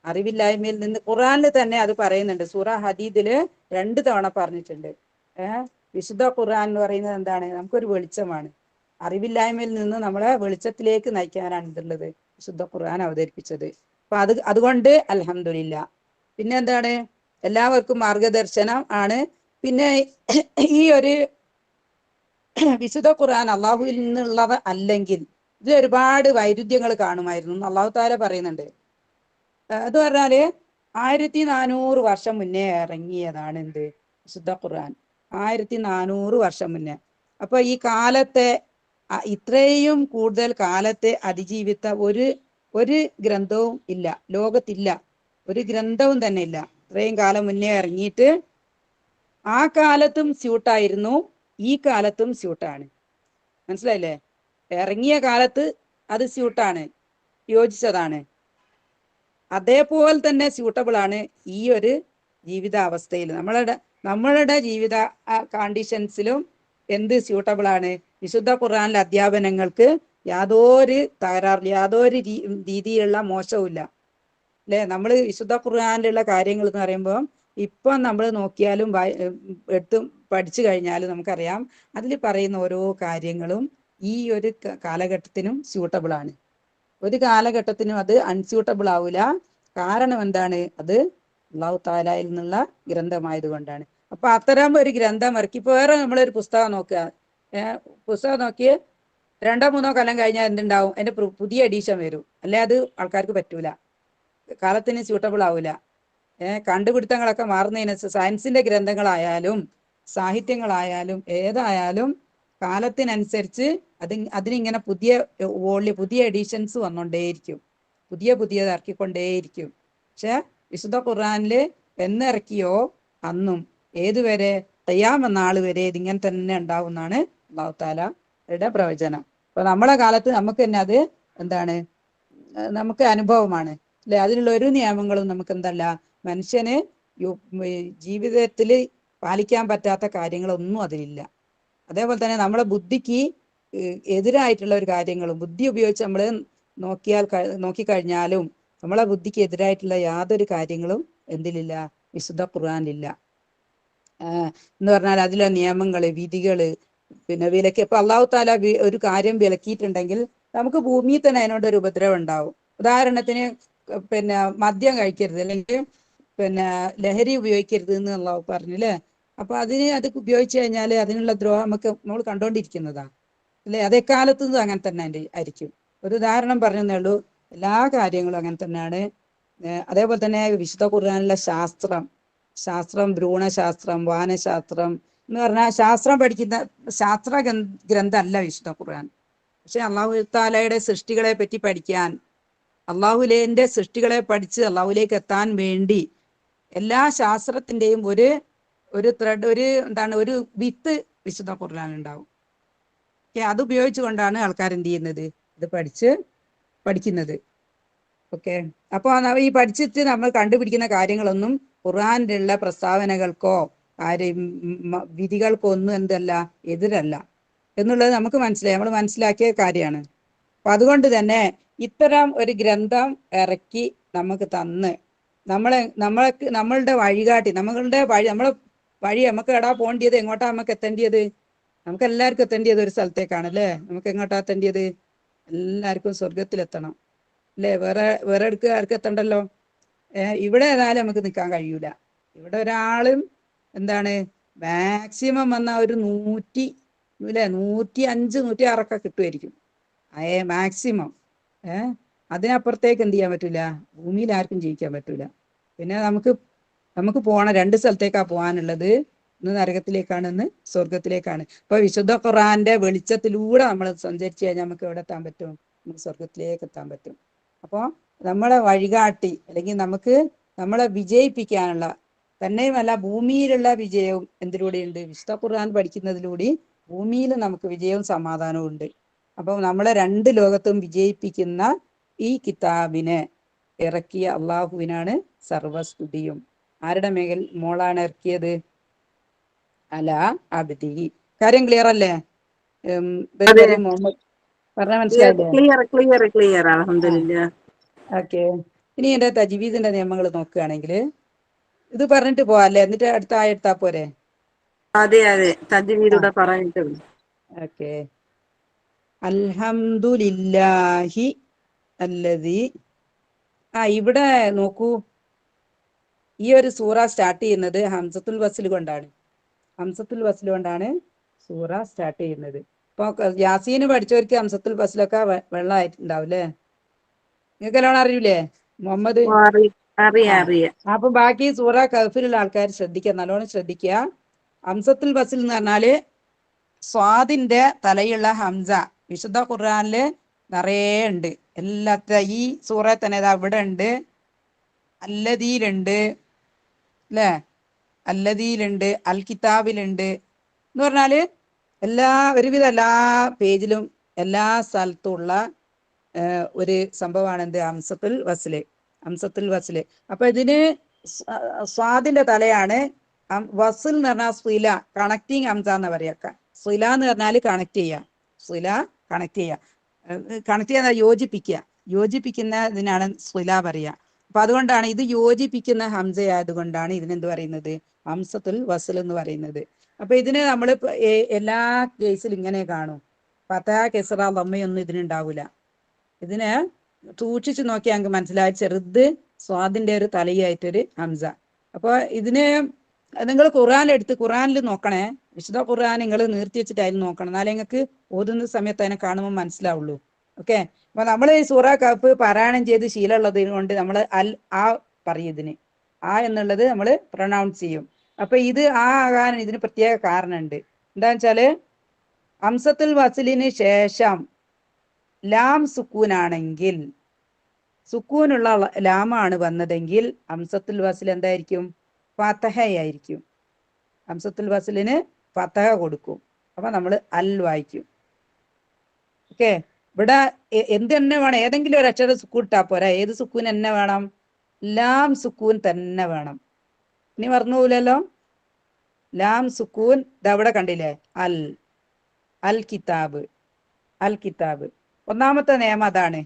അറിവില്ലായ്മയിൽ നിന്ന് ഖുർആനിൽ തന്നെ അത് പറയുന്നുണ്ട്. സൂറ ഹദീദില് 2 തവണ പറഞ്ഞിട്ടുണ്ട്. വിശുദ്ധ ഖുർആൻ എന്ന് പറയുന്നത് എന്താണ്? നമുക്കൊരു വെളിച്ചമാണ്. അറിവില്ലായ്മയിൽ നിന്ന് നമ്മളെ വെളിച്ചത്തിലേക്ക് നയിക്കാനാണ് ഇതുള്ളത്, വിശുദ്ധ ഖുർആൻ അവതരിപ്പിച്ചത്. അപ്പൊ അതുകൊണ്ട് അൽഹംദുലില്ലാ. പിന്നെ എന്താണ്, എല്ലാവർക്കും മാർഗദർശനം ആണ്. പിന്നെ ഈ ഒരു വിശുദ്ധ ഖുർആൻ അള്ളാഹുവിൽ നിന്നുള്ളത് അല്ലെങ്കിൽ ഇതിൽ ഒരുപാട് വൈരുദ്ധ്യങ്ങൾ കാണുമായിരുന്നു അള്ളാഹു താല പറയുന്നുണ്ട്. അത് പറഞ്ഞാല് 1400 വർഷം മുന്നേ ഇറങ്ങിയതാണ് എന്ത്, വിശുദ്ധ ഖുർആൻ. 1400 വർഷം മുന്നേ. അപ്പൊ ഈ കാലത്തെ ഇത്രയും കൂടുതൽ കാലത്തെ അതിജീവിത ഒരു ഗ്രന്ഥവും ഇല്ല, ലോകത്തില്ല. ഒരു ഗ്രന്ഥവും തന്നെ ഇല്ല. ഇത്രയും കാലം മുന്നേ ഇറങ്ങിയിട്ട് ആ കാലത്തും സ്യൂട്ടായിരുന്നു, ഈ കാലത്തും സ്യൂട്ടാണ്. മനസ്സിലായില്ലേ? ഇറങ്ങിയ കാലത്ത് അത് സ്യൂട്ടാണ്, യോജിച്ചതാണ്. അതേപോലെ തന്നെ സ്യൂട്ടബിൾ ആണ് ഈ ഒരു ജീവിതാവസ്ഥയിൽ. നമ്മളുടെ ജീവിത കണ്ടീഷൻസിലും എന്ത് സ്യൂട്ടബിൾ ആണ്? വിശുദ്ധ ഖുർആനിലെ അധ്യാപനങ്ങൾക്ക് യാതൊരു തകരാറില്ല, യാതൊരു രീതിയിലുള്ള മോശവും ഇല്ല. അല്ലെ? നമ്മൾ വിശുദ്ധ ഖുർആനിലുള്ള കാര്യങ്ങൾ എന്ന് പറയുമ്പോൾ ഇപ്പം നമ്മൾ നോക്കിയാലും എടുത്തും പഠിച്ചു കഴിഞ്ഞാലും നമുക്കറിയാം അതിൽ പറയുന്ന ഓരോ കാര്യങ്ങളും ഈ ഒരു കാലഘട്ടത്തിനും സ്യൂട്ടബിൾ ആണ്. ഒരു കാലഘട്ടത്തിനും അത് അൺസ്യൂട്ടബിൾ ആവില്ല. കാരണം എന്താണ്? അത് അള്ളാഹു താലയിൽ നിന്നുള്ള ഗ്രന്ഥമായത് കൊണ്ടാണ്. അപ്പൊ അത്തരം ഒരു ഗ്രന്ഥം ഇറക്കി. ഇപ്പൊ വേറെ നമ്മളൊരു പുസ്തകം നോക്കുക, പുസ്തകം നോക്കി 2-3 കൊല്ലം കഴിഞ്ഞാൽ എന്തുണ്ടാവും? അതിന്റെ പുതിയ എഡീഷൻ വരും. അല്ലെ അത് ആൾക്കാർക്ക് പറ്റൂല, കാലത്തിന് സ്യൂട്ടബിൾ ആവില്ല. കണ്ടുപിടുത്തങ്ങളൊക്കെ മാറുന്നതിനനുസരിച്ച് സയൻസിന്റെ ഗ്രന്ഥങ്ങളായാലും സാഹിത്യങ്ങളായാലും ഏതായാലും കാലത്തിനനുസരിച്ച് അതിനിങ്ങനെ പുതിയ എഡിഷൻസ് വന്നുകൊണ്ടേയിരിക്കും, പുതിയത് ഇറക്കിക്കൊണ്ടേയിരിക്കും. പക്ഷെ വിശുദ്ധ ഖുർആനില് എന്നിറക്കിയോ അന്നും ഏതുവരെ ഖിയാമത്ത് നാൾ വരെ ഇതിങ്ങനെ തന്നെ ഉണ്ടാവും എന്നാണ് അല്ലാഹു തആലയുടെ പ്രവചനം. അപ്പൊ നമ്മളെ കാലത്ത് നമുക്ക് തന്നെ അത് എന്താണ്, നമുക്ക് അനുഭവമാണ് അല്ലെ? അതിനുള്ള ഒരു നിയമങ്ങളും നമുക്ക് എന്തല്ല, മനുഷ്യന് ജീവിതത്തിൽ പാലിക്കാൻ പറ്റാത്ത കാര്യങ്ങളൊന്നും അതിലില്ല. അതേപോലെ തന്നെ നമ്മളെ ബുദ്ധിക്ക് എതിരായിട്ടുള്ള ഒരു കാര്യങ്ങളും ബുദ്ധി ഉപയോഗിച്ച് നമ്മൾ നോക്കിക്കഴിഞ്ഞാലും നമ്മളെ ബുദ്ധിക്ക് എതിരായിട്ടുള്ള യാതൊരു കാര്യങ്ങളും എന്തിലില്ല? വിശുദ്ധ ഖുർആനിലില്ല. എന്ന് പറഞ്ഞാൽ അതിലെ നിയമങ്ങള്, വിധികള്, പിന്നെ വിലക്ക്. ഇപ്പൊ അള്ളാഹു താല ഒരു കാര്യം വിലക്കിയിട്ടുണ്ടെങ്കിൽ നമുക്ക് ഭൂമിയിൽ തന്നെ അതിനോട് ഒരു ഉപദ്രവം ഉണ്ടാവും. ഉദാഹരണത്തിന് പിന്നെ മദ്യം കഴിക്കരുത്, അല്ലെങ്കിൽ പിന്നെ ലഹരി ഉപയോഗിക്കരുത് എന്ന് അള്ളാഹു പറഞ്ഞില്ലേ? അപ്പൊ അത് ഉപയോഗിച്ചു കഴിഞ്ഞാൽ അതിനുള്ള ദ്രോഹം നമ്മൾ കണ്ടോണ്ടിരിക്കുന്നതാ അല്ലെ? അതേക്കാലത്തുനിന്നും അങ്ങനെ തന്നെ ആയിരിക്കും. ഒരു ഉദാഹരണം പറഞ്ഞതേ ഉള്ളൂ. എല്ലാ കാര്യങ്ങളും അങ്ങനെ തന്നെയാണ്. അതേപോലെ തന്നെ വിശുദ്ധ ഖുർആനിലെ ശാസ്ത്രം, ഭ്രൂണശാസ്ത്രം, വാനശാസ്ത്രം എന്ന് പറഞ്ഞാൽ ശാസ്ത്രം പഠിക്കുന്ന ഗ്രന്ഥമല്ല വിശുദ്ധ ഖുർആൻ. പക്ഷെ അള്ളാഹു താലയുടെ സൃഷ്ടികളെ പറ്റി പഠിക്കാൻ, അള്ളാഹുലേന്റെ സൃഷ്ടികളെ പഠിച്ച് അള്ളാഹുലേക്ക് എത്താൻ വേണ്ടി എല്ലാ ശാസ്ത്രത്തിന്റെയും ഒരു ത്രെഡ്, ഒരു വിത്ത് വിശുദ്ധ ഖുർആൻ ഉണ്ടാവും. അത് ഉപയോഗിച്ചുകൊണ്ടാണ് ആൾക്കാർ എന്ത് ചെയ്യുന്നത്? ഇത് പഠിക്കുന്നത്. ഓക്കെ. അപ്പൊ ഈ പഠിച്ചിട്ട് നമ്മൾ കണ്ടുപിടിക്കുന്ന കാര്യങ്ങളൊന്നും ഖുർആനിലുള്ള പ്രസ്താവനകൾക്കോ വിധികൾക്കോ ഒന്നും എന്തല്ല, എതിരല്ല എന്നുള്ളത് നമുക്ക് നമ്മൾ മനസ്സിലാക്കിയ കാര്യമാണ്. അപ്പൊ അതുകൊണ്ട് തന്നെ ഇത്തരം ഒരു ഗ്രന്ഥം ഇറക്കി നമുക്ക് തന്ന് നമ്മളുടെ വഴികാട്ടി, നമ്മളെ വഴി നമുക്ക് എടാ പോകേണ്ടത്, എങ്ങോട്ടാ നമുക്ക് എത്തേണ്ടത്? നമുക്ക് എല്ലാവർക്കും എത്തേണ്ടത് ഒരു സ്ഥലത്തേക്കാണ് അല്ലേ? നമുക്ക് എങ്ങോട്ടാ എത്തേണ്ടത്? എല്ലാവർക്കും സ്വർഗത്തിലെത്തണം അല്ലേ? വേറെ ആർക്കും എത്തണ്ടല്ലോ. ഇവിടെ ഏതായാലും നമുക്ക് നിൽക്കാൻ കഴിയൂല. ഇവിടെ ഒരാളും എന്താണ് മാക്സിമം വന്ന ഒരു 105, 106 കിട്ടുമായിരിക്കും. മാക്സിമം. അതിനപ്പുറത്തേക്ക് എന്ത് ചെയ്യാൻ പറ്റൂല, ഭൂമിയിൽ ആർക്കും ജീവിക്കാൻ പറ്റൂല. പിന്നെ നമുക്ക് പോകണം, 2 സ്ഥലത്തേക്കാ പോകാനുള്ളത്. ഒന്ന് നരകത്തിലേക്കാണ്, ഒന്ന് സ്വർഗത്തിലേക്കാണ്. ഇപ്പൊ വിശുദ്ധ ഖുർആന്റെ വെളിച്ചത്തിലൂടെ നമ്മൾ സഞ്ചരിച്ചു കഴിഞ്ഞാൽ നമുക്ക് എവിടെ എത്താൻ പറ്റും? നമുക്ക് സ്വർഗത്തിലേക്ക് എത്താൻ പറ്റും. അപ്പൊ നമ്മളെ വഴികാട്ടി, അല്ലെങ്കിൽ നമ്മളെ വിജയിപ്പിക്കാനുള്ള, തന്നെയുമല്ല ഭൂമിയിലുള്ള വിജയവും എന്തിലൂടെയുണ്ട്? വിശുദ്ധ ഖുർആൻ പഠിക്കുന്നതിലൂടെ ഭൂമിയിൽ നമുക്ക് വിജയവും സമാധാനവും ഉണ്ട്. അപ്പൊ നമ്മളെ 2 ലോകത്തും വിജയിപ്പിക്കുന്ന ഈ കിതാബിനെ ഇറക്കിയ അള്ളാഹുവിനാണ് സർവസ്തുതിയും. ആരുടെ മോളാണ് ഇറക്കിയത്? അല അബ്ദി. കാര്യം ക്ലിയർ അല്ലേ? മുഹമ്മദ് പറഞ്ഞ മനസ്സിലായില്ലേ? ക്ലിയർ അൽഹംദുലില്ലാ. ഓക്കെ. ഇനി എന്റെ തജ്വീദിന്റെ നിയമങ്ങൾ നോക്കുകയാണെങ്കിൽ ഇത് പറഞ്ഞിട്ട് പോവാല്ലേ, എന്നിട്ട് അടുത്ത എടുത്താ പോരെ? അതെ, തജ്വീദൂടെ പറഞ്ഞിട്ടുണ്ട്. ഓക്കെ. അൽഹംദുലില്ലാഹി അല്ലദി ഇവിടെ നോക്കൂ, ഈ ഒരു സൂറ സ്റ്റാർട്ട് ചെയ്യുന്നത് ഹംസത്തുൽ വസ്ൽ കൊണ്ടാണ്. ഹംസത്തുൽ വസ്ൽ കൊണ്ടാണ് സൂറ സ്റ്റാർട്ട് ചെയ്യുന്നത്. ഇപ്പൊ യാസീന് പഠിച്ചവർക്ക് ഹംസത്തുൽ വസ്ലൊക്കെ വെള്ളമായിട്ടുണ്ടാവും അല്ലേ? നിങ്ങൾക്ക് എല്ലാം അറിയൂലേ മുഹമ്മദ്? അറിയാം. അപ്പൊ ബാക്കി സൂറ കഹ്ഫിലുള്ള ആൾക്കാർ ശ്രദ്ധിക്കുക, നല്ലോണം ശ്രദ്ധിക്കുക. ഹംസത്തുൽ വസ്ൽ എന്ന് പറഞ്ഞാല് സ്വാദിന്റെ തലയുള്ള ഹംസ വിശുദ്ധ ഖുർആനില് നിറയെ ഉണ്ട്. ഈ സൂറ തന്നെ ഇവിടെ ഉണ്ട്, അല്ലദീലുണ്ട് അല്ലേ, അല്ലദീലുണ്ട്, അൽ കിതാബിലുണ്ട് എന്ന് പറഞ്ഞാല് ഒരുവിധ എല്ലാ പേജിലും എല്ലാ സ്ഥലത്തും ഉള്ള ഒരു സംഭവമാണ് എന്ത്? ഹംസത്തുൽ വസ്ല്. അപ്പൊ ഇതിന് സ്വാദിന്റെ തലയാണ്. വസ്ൽ എന്ന് പറഞ്ഞാൽ സ്വില, കണക്റ്റിങ് ഹംസ എന്ന് പറയാ. സ്വില എന്ന് പറഞ്ഞാൽ കണക്ട് ചെയ്യുക, സ്വില കണക്ട് ചെയ്യുക, കണക്ട് ചെയ്യാൻ യോജിപ്പിക്കുന്ന ഇതിനാണ് സ്വില പറയുക. അപ്പൊ അതുകൊണ്ടാണ് ഇത് യോജിപ്പിക്കുന്ന ഹംസ ആയതുകൊണ്ടാണ് ഇതിനെന്ത് പറയുന്നത്? ഹംസത്തുൽ വസ്ൽ എന്ന് പറയുന്നത്. അപ്പൊ ഇതിന് നമ്മൾ എല്ലാ കേസിലും ഇങ്ങനെ കാണും. ഫതഹ, കെസ്റ, ദമ്മയൊന്നും ഇതിനുണ്ടാവൂല. ഇതിനെ സൂക്ഷിച്ചു നോക്കിയാൽ ഞങ്ങൾക്ക് മനസ്സിലായി, ചെറുത് സ്വാദിന്റെ ഒരു തലയായിട്ടൊരു ഹംസ. അപ്പൊ ഇതിന് നിങ്ങൾ ഖുറാനിൽ നോക്കണേ, വിശുദ്ധ ഖുർആൻ നിങ്ങൾ നിർത്തി വെച്ചിട്ടായിരുന്നു നോക്കണം, എന്നാലേ നിങ്ങൾക്ക് ഓതുന്ന സമയത്ത് അതിനെ കാണുമ്പോൾ മനസ്സിലാവുള്ളൂ. ഓക്കെ. അപ്പൊ നമ്മൾ ഈ സൂറ കഹ്ഫ് പാരായണം ചെയ്ത് ശീലമുള്ളത് കൊണ്ട് നമ്മൾ പറയും ഇതിന് എന്നുള്ളത് നമ്മൾ പ്രൊനൗൺസ് ചെയ്യും. അപ്പൊ ഇത് ആകാൻ ഇതിന് പ്രത്യേക കാരണമുണ്ട്. എന്താന്ന് വെച്ചാല് ഹംസത്തുൽ വസ്ലിന് ശേഷം ലാം സുക്കൂനാണെങ്കിൽ, സുക്കൂനുള്ള ലാമാണ് വന്നതെങ്കിൽ ഹംസത്തുൽ വസ്ൽ എന്തായിരിക്കും? ഫതഹയായിരിക്കും. ഹംസത്തുൽ വസ്ലിന് ഫതഹ കൊടുക്കും. അപ്പൊ നമ്മൾ അൽ വായിക്കും. ഓക്കെ. ഇവിടെ എന്ത് തന്നെ വേണം, ഏതെങ്കിലും ഒരു അക്ഷരം സുക്കൂൻ ഇട്ടാ പോരാ. ഏത് സുക്കൂൻ തന്നെ വേണം? ലാം സുക്കൂൻ തന്നെ വേണം. ഇനി മറന്നു പോവില്ലല്ലോ. ലാം സുക്കൂൻ ഇതവിടെ കണ്ടില്ലേ? അൽ കിതാബ്, അൽ കിതാബ്. ഒന്നാമത്തെ നിയമം അതാണ്.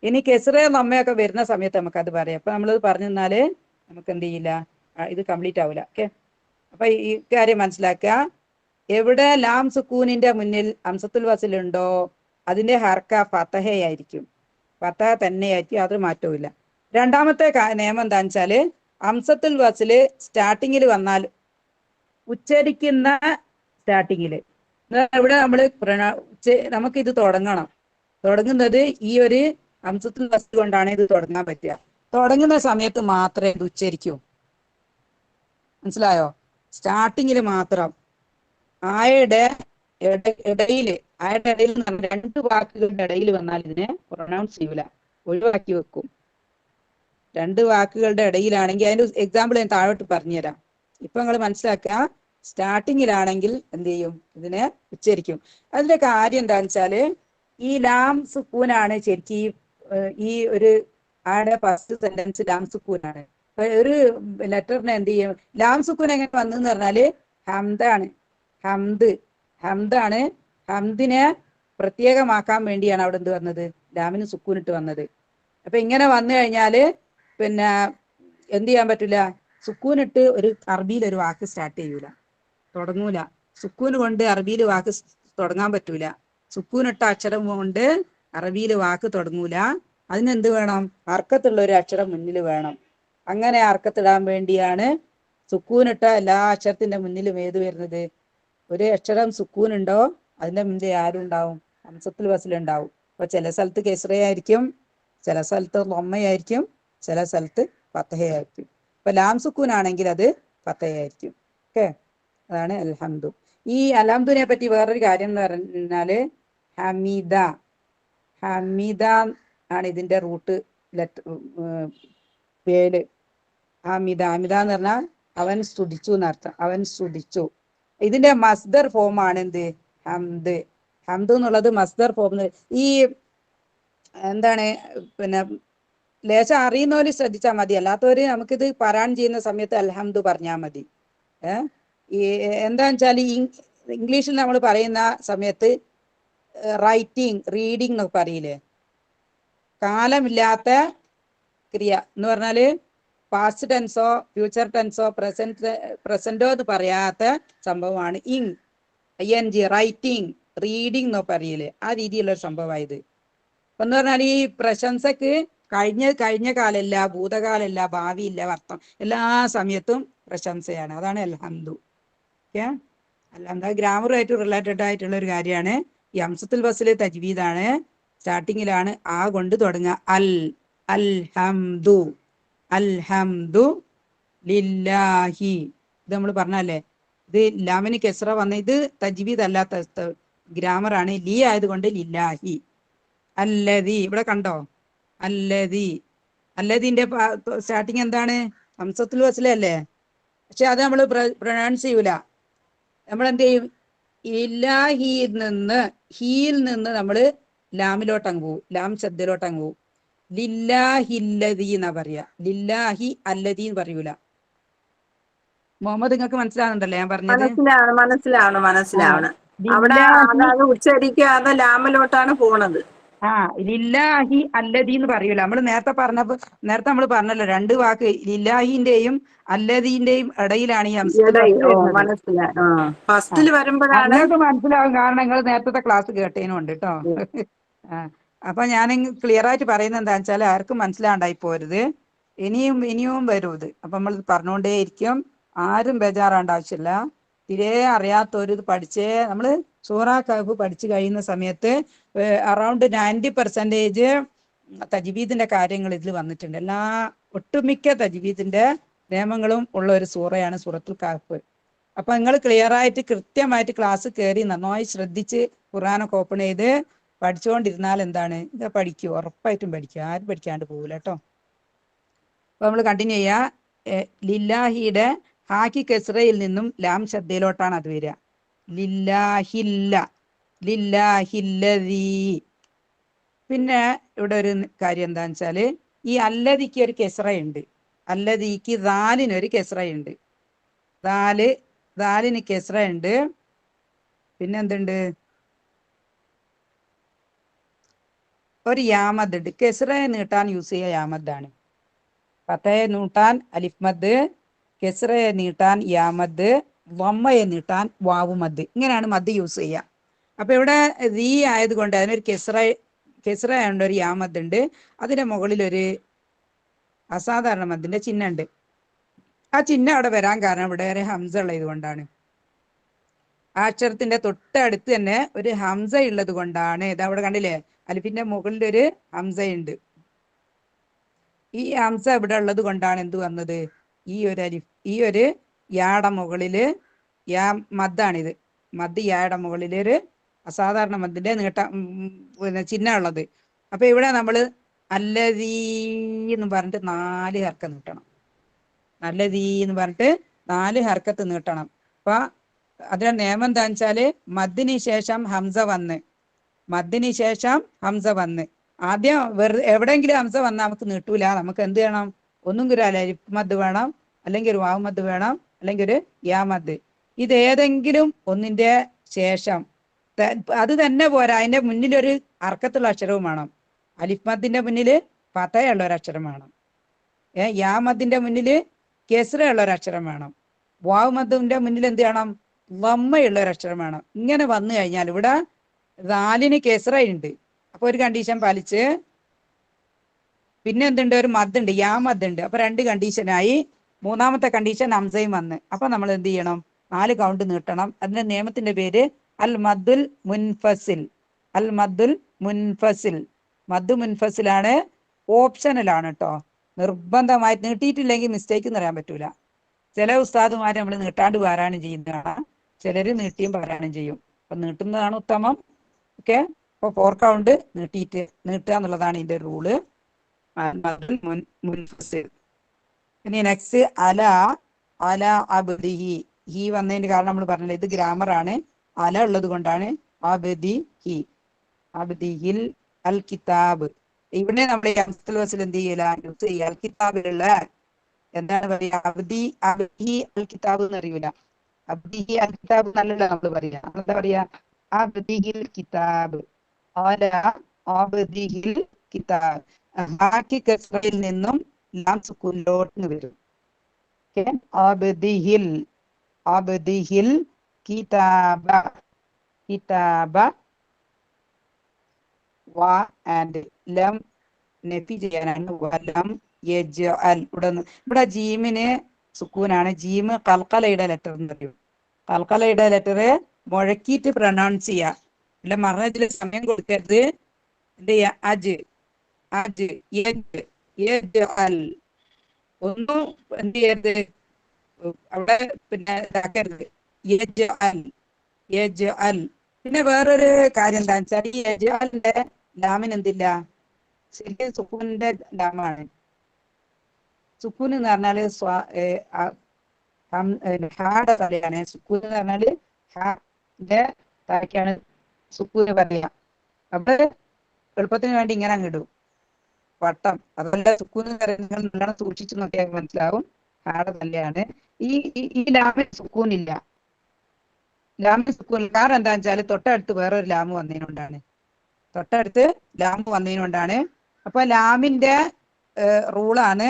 ഇനി കെസ്റ നമ്മയൊക്കെ വരുന്ന സമയത്ത് നമുക്കത് പറയാം. അപ്പൊ നമ്മളത് പറഞ്ഞു തന്നാല് നമുക്ക് എന്ത് ചെയ്യില്ല, ഇത് കംപ്ലീറ്റ് ആവില്ല. ഓക്കെ. അപ്പൊ ഈ കാര്യം മനസ്സിലാക്കുക. എവിടെ ലാം സുക്കൂനിന്റെ മുന്നിൽ ഹംസത്തുൽ വസ്ൽ ഉണ്ടോ അതിന്റെ ഹർക്ക ഫതഹയായിരിക്കും. ഫതഹ തന്നെയായിരിക്കും, അത് മാറ്റവും. രണ്ടാമത്തെ നിയമം എന്താന്ന് വെച്ചാല് ഹംസത്തുൽ വസ്ല് സ്റ്റാർട്ടിങ്ങിൽ വന്നാൽ ഉച്ചരിക്കുന്ന സ്റ്റാർട്ടിങ്ങില് ഇവിടെ നമുക്കിത് തുടങ്ങുന്നത് ഈ ഒരു ഹംസത്തുൽ വസ്ൽ കൊണ്ടാണ് ഇത് തുടങ്ങാൻ പറ്റുക. തുടങ്ങുന്ന സമയത്ത് മാത്രമേ ഇത് ഉച്ചരിക്കൂ. മനസ്സിലായോ? സ്റ്റാർട്ടിങ്ങിൽ മാത്രം. ആയയുടെ ഇടയില് രണ്ട് വാക്കുകളുടെ ഇടയിൽ വന്നാൽ ഇതിനെ പ്രൊനൗൺസ് ചെയ്യൂല, ഒഴിവാക്കി വെക്കും. രണ്ട് വാക്കുകളുടെ ഇടയിലാണെങ്കിൽ അതിന്റെ എക്സാമ്പിൾ ഞാൻ താഴോട്ട് പറഞ്ഞുതരാം. ഇപ്പൊ നിങ്ങൾ മനസ്സിലാക്കുക. സ്റ്റാർട്ടിങ്ങിലാണെങ്കിൽ എന്ത് ചെയ്യും? ഇതിനെ ഉച്ചരിക്കും. അതിന്റെ കാര്യം എന്താന്ന് വെച്ചാല് ഈ ലാം സുക്കൂനാണ് ശരിക്കും ഈ ഒരു ആടെ ഫസ്റ്റ് സെന്റൻസ് ലാം സുക്കൂനാണ്. ഒരു ലെറ്ററിനെ എന്ത് ചെയ്യും? ലാം സുക്കൂൻ എങ്ങനെ വന്നെന്ന് പറഞ്ഞാല് ഹംദാണ്. ഹംദിനെ പ്രത്യേകമാക്കാൻ വേണ്ടിയാണ് അവിടെ എന്ത് വന്നത്? ലാമിന് സുക്കൂനിട്ട് വന്നത്. അപ്പൊ ഇങ്ങനെ വന്നു കഴിഞ്ഞാല് പിന്നെ എന്ത് ചെയ്യാൻ പറ്റില്ല? സുക്കൂനിട്ട് ഒരു അറബിയിൽ ഒരു വാക്ക് സ്റ്റാർട്ട് ചെയ്യൂല, തുടങ്ങൂല. സുക്കൂന് കൊണ്ട് അറബിയിൽ വാക്ക് തുടങ്ങാൻ പറ്റൂല. സുക്കൂനിട്ട അക്ഷരം കൊണ്ട് അറബിയിൽ വാക്ക് തുടങ്ങൂല. അതിനെന്ത് വേണം? അർക്കത്തുള്ള ഒരു അക്ഷരം മുന്നിൽ വേണം. അങ്ങനെ അർക്കത്തിടാൻ വേണ്ടിയാണ് സുക്കൂനിട്ട എല്ലാ അക്ഷരത്തിന്റെ മുന്നിലും ഏത് വരുന്നത്? ഒരു അക്ഷരം സുക്കൂനുണ്ടോ അതിന്റെ മുന്നിൽ ആരുണ്ടാവും? ഹംസത്തുൽ വസ്ൽ ഉണ്ടാവും. അപ്പൊ ചില സ്ഥലത്ത് കെസ്റയായിരിക്കും, ചില സ്ഥലത്ത് ലൊമ്മയായിരിക്കും, ചില സ്ഥലത്ത് ഫതഹയായിരിക്കും. ഇപ്പൊ ലാം സുക്കൂൻ ആണെങ്കിൽ അത് ഫതഹയായിരിക്കും. ഓക്കെ. അതാണ് അൽഹംദു. ഈ അൽഹംദുവിനെ പറ്റി വേറൊരു കാര്യം എന്ന് പറഞ്ഞാല് ഹമീദ ആണ് ഇതിന്റെ റൂട്ട് പേര്. ഹമീദ എന്ന് പറഞ്ഞാൽ അവൻ സ്തുതിച്ചു എന്നർത്ഥം. അവൻ സ്തുതിച്ചു. ഇതിന്റെ മസ്ദർ ഫോം ആണ് എന്ത്? ഹംദ്. ഹംദ് എന്നുള്ളത് മസ്ദർ ഫോം. ഈ എന്താണ് പിന്നെ ലേശം അറിയുന്നവര് ശ്രദ്ധിച്ചാൽ മതി, അല്ലാത്തവര് നമുക്കിത് പാരായണം ചെയ്യുന്ന സമയത്ത് അൽഹംദു പറഞ്ഞാൽ മതി. ഈ എന്താന്ന് വെച്ചാൽ ഇംഗ്ലീഷിൽ നമ്മൾ പറയുന്ന സമയത്ത് റൈറ്റിംഗ്, റീഡിംഗ് എന്നൊക്കെ പറയില്ലേ, കാലമില്ലാത്ത ക്രിയ എന്ന് പറഞ്ഞാല് പാസ്റ്റ് ടെൻസോ ഫ്യൂച്ചർ ടെൻസോ പ്രസന്റോ എന്ന് പറയാത്ത സംഭവമാണ് ING, റൈറ്റിംഗ്, റീഡിംഗ് എന്നോ പറയില്ലേ, ആ രീതിയിലുള്ള ഒരു സംഭവമായത്. എന്ന് പറഞ്ഞാൽ ഈ പ്രശംസക്ക് കഴിഞ്ഞ കാലല്ല, ഭൂതകാലല്ല, ഭാവിയില്ല, എല്ലാ സമയത്തും പ്രശംസയാണ്. അതാണ് അൽഹംദു. ഓക്കെ, അൽഹംദ ഗ്രാമറുമായിട്ട് റിലേറ്റഡ് ആയിട്ടുള്ള ഒരു കാര്യമാണ്. ഈ ഹംസത്തുൽ വസ്ല് തജ്വീദാണ്. സ്റ്റാർട്ടിങ്ങിലാണ് ആ കൊണ്ട് തുടങ്ങുക. അൽഹംദു, അൽഹംദു ലില്ലാഹി. ഇത് നമ്മൾ പറഞ്ഞല്ലേ, ഇത് ലാമിന് കെസ്ര വന്ന ഇത് തജ്വീദ് അല്ലാത്ത ഗ്രാമറാണ്. ലീ ആയതുകൊണ്ട് ലില്ലാഹി. അല്ലദി, ഇവിടെ കണ്ടോ, അല്ലദി. അല്ലദീന്റെ സ്റ്റാർട്ടിങ് എന്താണ്? ഹംസത്തുൽ വസ്ല അല്ലേ? പക്ഷെ അത് നമ്മൾ പ്രൊനൗൺസ് ചെയ്യൂല. നമ്മൾ എന്ത് ചെയ്യും? ഇല്ലാഹിയിൽ നിന്ന്, ഹീയിൽ നിന്ന് നമ്മൾ ലാമിലോട്ടങ്ങ് പോവും, ലാം ശബ്ദയിലോട്ടങ്ങ് പോവും. ലില്ലാഹില്ലദീ എന്നാ പറയാ, ലില്ലാഹി അല്ലദീ എന്ന് പറയൂല. മുഹമ്മദ്, നിങ്ങൾക്ക് മനസ്സിലാവുന്നുണ്ടല്ലേ ഞാൻ പറഞ്ഞത്? മനസ്സിലാവണം. അവിടെ ലില്ലാഹി, അതായത് ഉച്ചരിക്കാതെ ലാമിലോട്ടാണ് പോണത്. ലില്ലാഹി അല്ലദീ എന്ന് പറയൂല. നമ്മൾ നേരത്തെ നമ്മൾ പറഞ്ഞല്ലോ, രണ്ട് വാക്ക് ലില്ലാഹിന്റെയും അല്ലദീന്റെയും ഇടയിലാണ് ഈ ഹംസത്തുൽ വസ്ൽ വരുന്നത്. ഫസ്റ്റിൽ വരുമ്പോഴാണ് നിങ്ങൾക്ക് മനസ്സിലാവും, കാരണം നിങ്ങൾ നേരത്തെ ക്ലാസ് കേട്ടതിനുണ്ട് കേട്ടോ. അപ്പൊ ഞാൻ ക്ലിയർ ആയിട്ട് പറയുന്നത് എന്താ വെച്ചാൽ ആർക്കും മനസ്സിലാണ്ടായി പോരുത്. ഇനിയും വരും ഇത്. അപ്പൊ നമ്മൾ പറഞ്ഞുകൊണ്ടേ ഇരിക്കും. ആരും ബേജാറാണ്ട ആവശ്യമില്ല. തീരെ അറിയാത്തവര് ഇത് പഠിച്ചേ. നമ്മള് സൂറ കഹ്ഫ് പഠിച്ചു കഴിയുന്ന സമയത്ത് അറൗണ്ട് 90% തജ്വീദിന്റെ കാര്യങ്ങൾ ഇതിൽ വന്നിട്ടുണ്ട്. ഒട്ടുമിക്ക തജ്വീദിന്റെ നിയമങ്ങളും ഉള്ള ഒരു സൂറയാണ് സൂറത്തുൽ കഹ്ഫ്. അപ്പൊ നിങ്ങൾ ക്ലിയർ ആയിട്ട് കൃത്യമായിട്ട് ക്ലാസ് കയറി നന്നായി ശ്രദ്ധിച്ച് ഖുർആനൊക്കെ ഓപ്പൺ ചെയ്ത് പഠിച്ചുകൊണ്ടിരുന്നാൽ എന്താണ്, ഇത് പഠിക്കും, ഉറപ്പായിട്ടും പഠിക്കും. ആരും പഠിക്കാണ്ട് പോകൂല കേട്ടോ. അപ്പൊ നമ്മൾ കണ്ടിന്യൂ ചെയ്യാ. ലില്ലാഹിയുടെ ഹാക്കി കെസ്റയിൽ നിന്നും ലാം ശബ്ദയിലോട്ടാണ് അത് വരിക. ലില്ലാഹില്ല, ലില്ലാഹില്ലദീ. പിന്നെ ഇവിടെ ഒരു കാര്യം എന്താന്ന് വെച്ചാല്, ഈ അല്ലദിക്ക് ഒരു കെസ്റയുണ്ട്. അല്ലദിക്ക് ദാലിനൊരു കെസ്റയുണ്ട്. ദാലിന് കെസ്റയുണ്ട്. പിന്നെ എന്തുണ്ട്? ഒരു യാമദ് ഉണ്ട്. കെസ്റയെ നീട്ടാൻ യൂസ് ചെയ്യുക യാമദ്ദാണ്. ഫതയെ നീട്ടാൻ അലിഫ് മദ്, കെസ്റയെ നീട്ടാൻ യാമദ്, വമ്മയെ നീട്ടാൻ വാവുമദ്. ഇങ്ങനെയാണ് മദ് യൂസ് ചെയ്യുക. അപ്പൊ ഇവിടെ റീ ആയതുകൊണ്ട് അതിനൊരു കെസ്റ ആയതുകൊണ്ട് ഒരു യാമദ് ഉണ്ട്. അതിന്റെ മുകളിൽ ഒരു അസാധാരണ മദ്ദിന്റെ ചിഹ്നം ഉണ്ട്. ആ ചിഹ്നം അവിടെ വരാൻ കാരണം ഇവിടെ ഒരു ഹംസ ഉള്ളത് കൊണ്ടാണ്. ആ അക്ഷരത്തിന്റെ തൊട്ടടുത്ത് തന്നെ ഒരു ഹംസ ഉള്ളത് കൊണ്ടാണ്. ഇത് അവിടെ കണ്ടില്ലേ, അലിഫിന്റെ മുകളിൽ ഒരു ഹംസയുണ്ട്. ഈ ഹംസ ഇവിടെ ഉള്ളത് കൊണ്ടാണ് എന്ത് വന്നത്, ഈ ഒരു യാടെ മുകളില് മദ്ദാണിത്. മദ് യാടെ മുകളിൽ ഒരു അസാധാരണ മദ്ദിന്റെ പിന്നെ ചിഹ്നം ഉള്ളത്. അപ്പൊ ഇവിടെ നമ്മള് അല്ലദീ എന്ന് പറഞ്ഞിട്ട് 4 ഹർക്കത്ത് നീട്ടണം. അല്ലദീ എന്ന് പറഞ്ഞിട്ട് 4 ഹർക്കത്ത് നീട്ടണം. അപ്പൊ അതിന്റെ നിയമം എന്താ വെച്ചാല്, മദ്ദിന് ശേഷം ഹംസ വന്ന് ആദ്യം എവിടെയെങ്കിലും ഹംസ വന്നാൽ നമുക്ക് നീട്ടൂല. നമുക്ക് എന്ത് ചെയ്യണം? ഒന്നും ഒരു അലിഫ് മദ് വേണം, അല്ലെങ്കിൽ ഒരു വാവ് മദ് വേണം, അല്ലെങ്കിൽ ഒരു യാ മദ്. ഇതേതെങ്കിലും ഒന്നിന്റെ ശേഷം അത് തന്നെ പോരാ, അതിന്റെ മുന്നിൽ ഒരു അർക്കത്തുള്ള അക്ഷരവും വേണം. അലിഫ് മദ്ദിന്റെ മുന്നിൽ ഫതയുള്ള ഒരു അക്ഷരം വേണം. യാ മദ്ദിന്റെ മുന്നിൽ കെസ്റയുള്ള ഒരു അക്ഷരം വേണം. വാവ് മദ്ദിന്റെ മുന്നിൽ എന്ത് വേണം? വമ്മയുള്ള ഒരു അക്ഷരം വേണം. ഇങ്ങനെ വന്നു കഴിഞ്ഞാൽ ഇവിടെ ദാലിന് കെസ്റയുണ്ട്. അപ്പൊ ഒരു കണ്ടീഷൻ പാലിച്ച്, പിന്നെ എന്തുണ്ട്? ഒരു മദ്ദുണ്ട്, യാ മദ്ദുണ്ട്. അപ്പൊ 2 കണ്ടീഷനായി. മൂന്നാമത്തെ കണ്ടീഷൻ ഹംസയും വന്ന്. അപ്പൊ നമ്മൾ എന്ത് ചെയ്യണം? 4 കൗണ്ട് നീട്ടണം. അതിന്റെ നിയമത്തിന്റെ പേര് അൽ മദ്ദുൽ മുൻഫസിൽ. അൽ മദ്ദുൽ മുൻഫസിൽ. മദ് മുൻഫസിലാണ്, ഓപ്ഷനലാണ് കേട്ടോ. നിർബന്ധമായി നീട്ടിയിട്ടില്ലെങ്കിൽ മിസ്റ്റേക്ക് എന്ന് പറയാൻ പറ്റൂല. ചില ഉസ്താദുമാരെ നമ്മൾ നീട്ടാണ്ട് പാരായണം ചെയ്യുന്നതാണ്, ചിലര് നീട്ടിയും പാരായണം ചെയ്യും. അപ്പൊ നീട്ടുന്നതാണ് ഉത്തമം. ഓക്കെ, അപ്പൊ 4 കൗണ്ട് നീട്ടുക എന്നുള്ളതാണ് ഇതിന്റെ റൂള്. മുൻഫസിൽ. ഇനി നെക്സ്റ്റ് അല അബ്ദിഹി. ഹി വന്നതിന്റെ കാരണം നമ്മൾ പറഞ്ഞില്ല, ഇത് ഗ്രാമറാണ്. അല ഉള്ളത് കൊണ്ടാണ് അബ്ദിഹിൽ അൽ കിതാബ്. ഇവിടെ നമ്മൾ ഹംസത്തുൽ വസ്ൽ എന്ത് ചെയ്യല, യൂസ് ചെയ്യുക. അൽ കിതാബിലുള്ള എന്താണ് പറയാ, അബ്ദി അൽ കിതാബ് എന്ന് അറിയൂല. അബ്ദിഹി അൽ കിതാബ് എന്നല്ല നമ്മൾ പറയാ. എന്താ പറയാ? അബ്ദിഹിൽ കിതാബ്. അല അബ്ദിഹിൽ കിതാബ്. ഹാക്കി കസ്റയിൽ നിന്നും ലാം സുക്കൂനിലോട്ട് വരും. അബ്ദിഹിൽ കിതാബ. കിതാബ വ ആൻഡ് ലം നഫി ചെയ്യാനാണ്. വലം യജ്അൽ. ഇവിടെ ജീമിന് സുക്കൂനാണ്. ജീമ് കൽക്കലയുടെ ലെറ്റർ എന്ന് പറയും. കൽക്കലയുടെ ലെറ്റർ മുഴക്കിയിട്ട് പ്രൊനൗൺസ് ചെയ്യുക. അല്ല മറന്നതിൽ സമയം കൊടുക്കരുത്. എന്ത് ചെയ്യാ? അജ് അജ് യജ് യജ്അൽ. ഒന്നും എന്ത് ചെയ്യരുത്, അവിടെ പിന്നെ ഇതാക്കരുത്. യജ്അൽ യജ്അൽ. പിന്നെ വേറൊരു കാര്യം എന്താ വെച്ചാൽ ഈ യജ്അലിന്റെ ലാമിന് എന്തില്ല, ശരിക്കും സുക്കൂനിന്റെ ലാമാണ്. സുക്കൂൻ എന്ന് പറഞ്ഞാല് ഹാടെ തലയാണ്. സുക്കൂൻ എന്ന് പറഞ്ഞാല് ഹാന്റെ തലയ്ക്കാണ് സുക്കൂന് പറയാ. അവിടെ എളുപ്പത്തിന് വേണ്ടി ഇങ്ങനെ അങ്ങിടും വട്ടം. അതുപോലെ സുക്കൂൻ എന്ന് പറയുന്നത് നല്ലോണം സൂക്ഷിച്ചു നോക്കിയാൽ മനസ്സിലാവും ഹാടെ തലയാണ്. ഈ ലാമിന് സുക്കൂനില്ല. ലാമിന് സുക്കൂനില്ല. കാരണം എന്താ വെച്ചാല് തൊട്ടടുത്ത് വേറൊരു ലാമ് വന്നതിനോണ്ടാണ്. അപ്പൊ ലാമിന്റെ റൂളാണ്,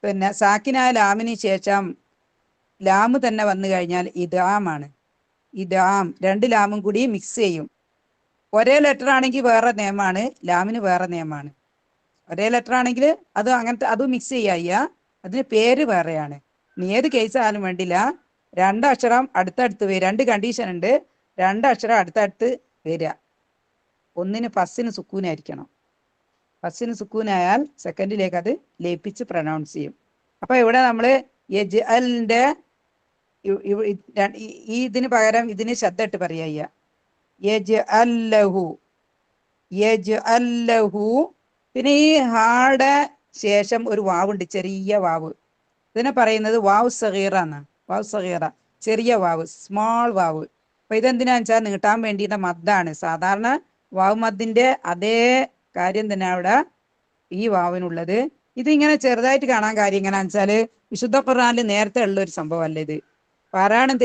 പിന്നെ സാക്കിനായ ലാമിന് ശേഷം ലാമ് തന്നെ വന്നു കഴിഞ്ഞാൽ ഇദാമാണ്. ഇദാം. രണ്ട് ലാമും കൂടി മിക്സ് ചെയ്യും. ഒരേ ലെറ്റർ ആണെങ്കിൽ വേറെ നിയമമാണ്, ലാമിന് വേറെ നിയമമാണ്. ഒരേ ലെറ്റർ ആണെങ്കിൽ അത് അങ്ങനത്തെ അതും മിക്സ് ചെയ്യാ, അതിന് പേര് വേറെയാണ്. ഇനി ഏത് കേസ് ആയാലും വേണ്ടില്ല, രണ്ടക്ഷരം അടുത്തടുത്ത് വരിക. രണ്ട് കണ്ടീഷൻ ഉണ്ട്. രണ്ടക്ഷരം അടുത്തടുത്ത് വരിക. ഒന്നിന് ഫസ്സിന് സുക്കൂനായിരിക്കണം. ഫസ്സിന് സുക്കൂനായാൽ സെക്കൻഡിലേക്ക് അത് ലയിപ്പിച്ച് പ്രൊനൗൺസ് ചെയ്യും. അപ്പൊ ഇവിടെ നമ്മള് യജ്അലിന്റെ ഈ ഇതിന് പകരം ഇതിന് ശബ്ദം ഇട്ട് പറയുക. യജ്അല്ലഹു യജ്അല്ലഹു. പിന്നെ ഈ ഹാടെ ശേഷം ഒരു വാവുണ്ട്, ചെറിയ വാവ്. ഇതിനെ പറയുന്നത് വാവ് സഗീറ എന്നാണ്. വാവ് സഗീറ, ചെറിയ വാവ്, സ്മോൾ വാവ്. അപ്പൊ ഇതെന്തിനാ വെച്ചാൽ നീട്ടാൻ വേണ്ടിയിട്ട് മദ്ദാണ്. സാധാരണ വാവ് മദ്ദിന്റെ അതേ കാര്യം തന്നെ അവിടെ ഈ വാവിനുള്ളത്. ഇതിങ്ങനെ ചെറുതായിട്ട് കാണാൻ കാര്യം എങ്ങനെയാ വെച്ചാല് വിശുദ്ധ ഖുർആനിൽ നേരത്തെ ഉള്ള ഒരു സംഭവമല്ല ഇത്. പാരായണം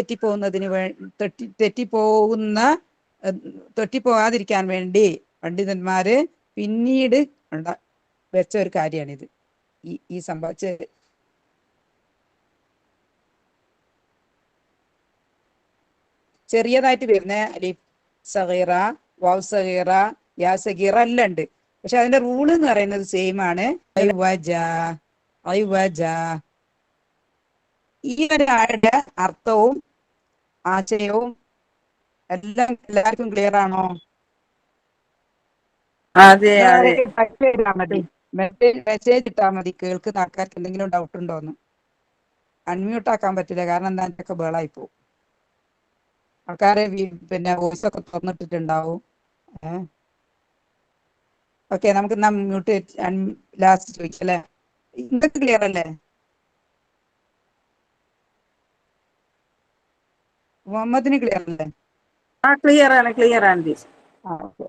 തെറ്റിപ്പോകാതിരിക്കാൻ വേണ്ടി പണ്ഡിതന്മാര് പിന്നീട് വെച്ച ഒരു കാര്യമാണിത്. ഈ സംഭവിച്ച ചെറിയതായിട്ട് വരുന്ന അലിഫ് സഗീറ, വാവ് സഗീറ, യാ സഗീറ എല്ലാം ഉണ്ട്. പക്ഷെ അതിന്റെ റൂള് എന്ന് പറയുന്നത് സെയിം ആണ്. ഈ ഒരു ആയുടെ അർത്ഥവും ആശയവും എല്ലാം എല്ലാവർക്കും ക്ലിയർ ആണോ? അതെ അതെ. മെസ്സേജ് ഇട്ടാ മതി. കേൾക്കുന്ന ആൾക്കാർക്ക് എന്തെങ്കിലും ഡൗട്ട് ഉണ്ടോന്ന്. അൺമ്യൂട്ട് ആക്കാൻ പറ്റില്ല, കാരണം എന്താ ഒക്കെ ബേളായി പോകും. ആൾക്കാരെ പിന്നെ വോയിസ് ഒക്കെ തുറന്നിട്ടിട്ടുണ്ടാവും. ഓക്കെ, നമുക്ക് മ്യൂട്ട് ലാസ്റ്റ് ചോദിക്കാം അല്ലേ? ഇതൊക്കെ ക്ലിയർ അല്ലേ? മുഹമ്മദിന് ക്ലിയർ അല്ലേ? ക്ലിയർ ആണ് ടീച്ചർ. ഓക്കെ.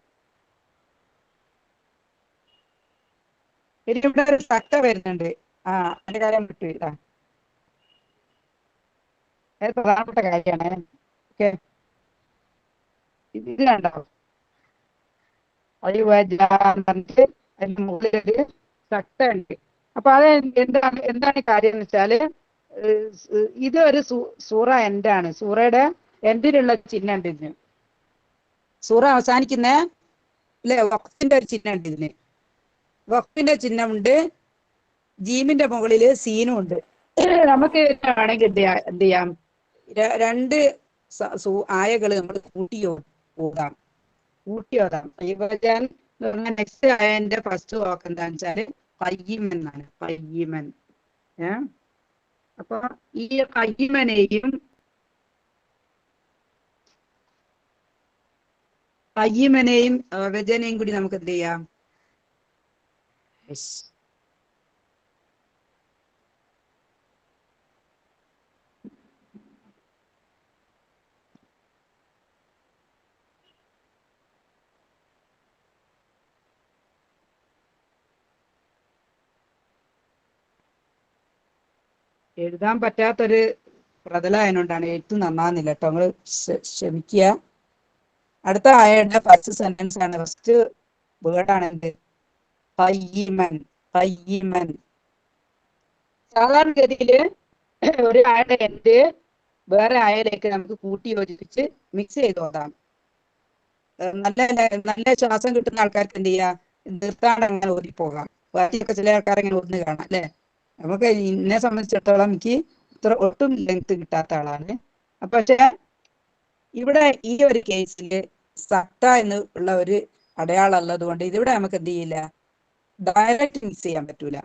ഇവിടെ ഒരു സക്ത വരുന്നുണ്ട്. അതിന്റെ കാര്യം വിട്ടില്ല. അത് പ്രധാനപ്പെട്ട കാര്യമാണ്. ഓക്കെ, ഇത് കണ്ടോ? പറഞ്ഞിട്ട് അതിന്റെ മുകളിലൊരു സക്ത ഉണ്ട്. അപ്പൊ അത് എന്താണ് കാര്യം എന്ന് വെച്ചാല്, ഇത് ഒരു സൂറ എൻഡാണ്. സൂറയുടെ എൻഡിലുള്ള ചിഹ്നം ഉണ്ട് ഇതിന്. സൂറ അവസാനിക്കുന്ന അല്ലെ വഖഫിന്റെ ഒരു ചിഹ്നം ഉണ്ട് ഇതിന്. വഖഫിന്റെ ചിഹ്നമുണ്ട്. ജീമിന്റെ മുകളില് സീനും ഉണ്ട്. നമുക്ക് വേണമെങ്കിൽ എന്ത് ചെയ്യാം, രണ്ട് ആയകൾ നമ്മൾ കൂട്ടിയോതാം. നെക്സ്റ്റ് ആയതിന്റെ ഫസ്റ്റ് വാക്ക് എന്താന്ന് വെച്ചാല് ഖയ്യിമൻ എന്നാണ്. ഖയ്യിമൻ. അപ്പൊ ഈ ഖയ്യിമനെയും വ്യജനയും കൂടി നമുക്ക് എന്ത് ചെയ്യാം, എഴുതാൻ പറ്റാത്തൊരു പ്രതലായതുകൊണ്ടാണ്. എഴുത്ത് നന്നാകുന്നില്ല കേട്ടോ, നമ്മള് ക്ഷമിക്കുക. അടുത്ത ആയയുടെ ഫസ്റ്റ് സെന്റൻസ് ആണ്, ഫസ്റ്റ് വേർഡാണ് എന്ത്? ഖയ്യിമൻ. ഖയ്യിമൻ. സാധാരണഗതിയില് ഒരു ആയയുടെ എൻഡ് വേറെ ആയയിലേക്ക് നമുക്ക് കൂട്ടി യോജിപ്പിച്ച് മിക്സ് ചെയ്ത് ഓതാം. നല്ല ശ്വാസം കിട്ടുന്ന ആൾക്കാർക്ക് എന്ത് ചെയ്യാം, നിർത്താണ്ട് അങ്ങനെ ഓടിപ്പോകാം. ബാക്കിയൊക്കെ ചില ആൾക്കാർ ഇങ്ങനെ ഒന്ന് കാണാം അല്ലെ. നമുക്ക് എന്നെ സംബന്ധിച്ചിടത്തോളം എനിക്ക് ഇത്ര ഒട്ടും ലെങ്ത് കിട്ടാത്ത ആളാണ്. പക്ഷെ ഇവിടെ ഈ ഒരു കേസിൽ സത്ത എന്ന് ഉള്ള ഒരു അടയാളം ഉള്ളത് കൊണ്ട് ഇതിവിടെ നമുക്ക് എന്ത് ചെയ്യില്ല, ഡയറക്റ്റ് മിക്സ് ചെയ്യാൻ പറ്റൂല,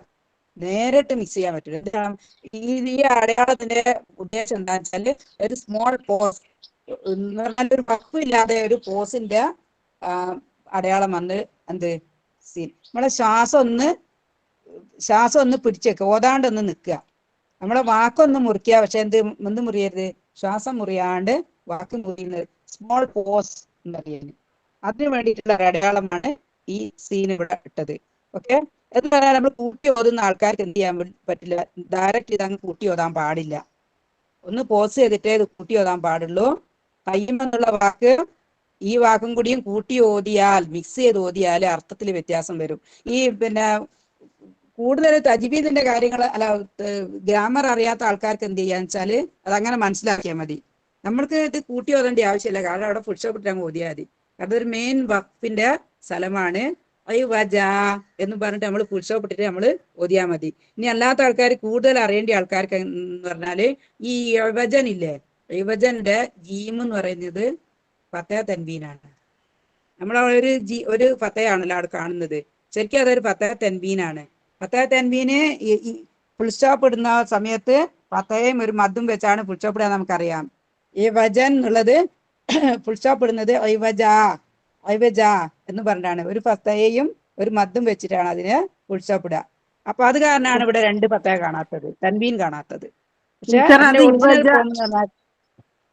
നേരിട്ട് മിക്സ് ചെയ്യാൻ പറ്റൂല. എന്താണ് ഈ അടയാളത്തിന്റെ ഉദ്ദേശം എന്താണെന്ന് വെച്ചാല് ഒരു സ്മോൾ പോസ് എന്ന് പറഞ്ഞാൽ ഒരു വകുപ്പില്ലാതെ ഒരു പോസിന്റെ അടയാളം വന്ന് എന്ത് സീൻ നമ്മളെ ശ്വാസം ഒന്ന് പിടിച്ചേക്കുക, ഓതാണ്ടൊന്ന് നിൽക്കുക, നമ്മളെ വാക്കൊന്ന് മുറിക്കുക. പക്ഷെ എന്ത് മുറിയരുത്, ശ്വാസം മുറിയാണ്ട് വാക്ക് മുറിയുന്നത് സ്മോൾ പോസ് എന്ന് പറയുന്നത്. അതിനു വേണ്ടിയിട്ടുള്ള ഒരു അടയാളമാണ് ഈ സീൻ ഇവിടെ ഇട്ടത്. ഓക്കെ, എന്ന് പറഞ്ഞാൽ നമ്മൾ കൂട്ടി ഓതുന്ന ആൾക്കാർക്ക് എന്ത് ചെയ്യാൻ പറ്റില്ല, ഡയറക്റ്റ് ഇതങ്ങ് കൂട്ടി ഓതാൻ പാടില്ല. ഒന്ന് പോസ് ചെയ്തിട്ടേ ഇത് കൂട്ടി ഓതാൻ പാടുള്ളൂ. കയ്യം എന്നുള്ള വാക്ക് ഈ വാക്കും കൂടിയും കൂട്ടി ഓതിയാൽ, മിക്സ് ചെയ്ത് ഓതിയാൽ അർത്ഥത്തിൽ വ്യത്യാസം വരും. ഈ പിന്നെ കൂടുതൽ തജ്വീദിന്റെ കാര്യങ്ങൾ അല്ല ഗ്രാമർ അറിയാത്ത ആൾക്കാർക്ക് എന്ത് ചെയ്യാന്ന് വെച്ചാല് അതങ്ങനെ മനസ്സിലാക്കിയാൽ മതി. നമ്മൾക്ക് ഇത് കൂട്ടി ഓതേണ്ട ആവശ്യമില്ല, കാരണം അവിടെ ഫുൾ സ്റ്റോപ്പ് ഇട്ട് ഓതിയാൽ മതി. അതൊരു മെയിൻ വഖഫിന്റെ സ്ഥലമാണ്. വജ എന്ന് പറഞ്ഞിട്ട് നമ്മൾ ഫുൾ സ്റ്റോപ്പ് ഇട്ടിട്ട് നമ്മൾ ഓതിയാൽ മതി. ഇനി അല്ലാത്ത ആൾക്കാർ, കൂടുതൽ അറിയേണ്ട ആൾക്കാർക്ക് എന്ന് പറഞ്ഞാല് ഈ ഇവജൻ ഇല്ലേ, ഇവജന്റെ ജീം എന്ന് പറയുന്നത് ഫത്തഹ തൻവീനാണ്. നമ്മൾ ഒരു ഫത്തയാണല്ലോ അവിടെ കാണുന്നത്, ശരിക്കും അതൊരു ഫത്തഹ തൻവീനാണ്. ഫത്തഹ തൻവീന് ഫുൾ സ്റ്റോപ്പ് ഇടുന്ന സമയത്ത് ഫത്തഹയും ഒരു മദ്ദും വെച്ചാണ് ഫുൾ സ്റ്റോപ്പ് ഇടാൻ നമുക്കറിയാം. ഈ വജൻ എന്നുള്ളത് ഫുൾ സ്റ്റോപ്പ് ഇടുന്നത് ഐവജ എന്ന് പറഞ്ഞാണ്, ഒരു ഫത്തഹയും ഒരു മദ്ദും വെച്ചിട്ടാണ് അതിന് ഫുൾ സ്റ്റോപ്പ് ഇടുക. അപ്പൊ അത് കാരണമാണ് ഇവിടെ 2 ഫത്തഹ കാണാത്തത്, തൻവീൻ കാണാത്തത്. പക്ഷെ ടീച്ചർ അതിന്റെ അത് ഒറിജിനൽ ഇവജ ഫോം എന്ന് പറഞ്ഞാൽ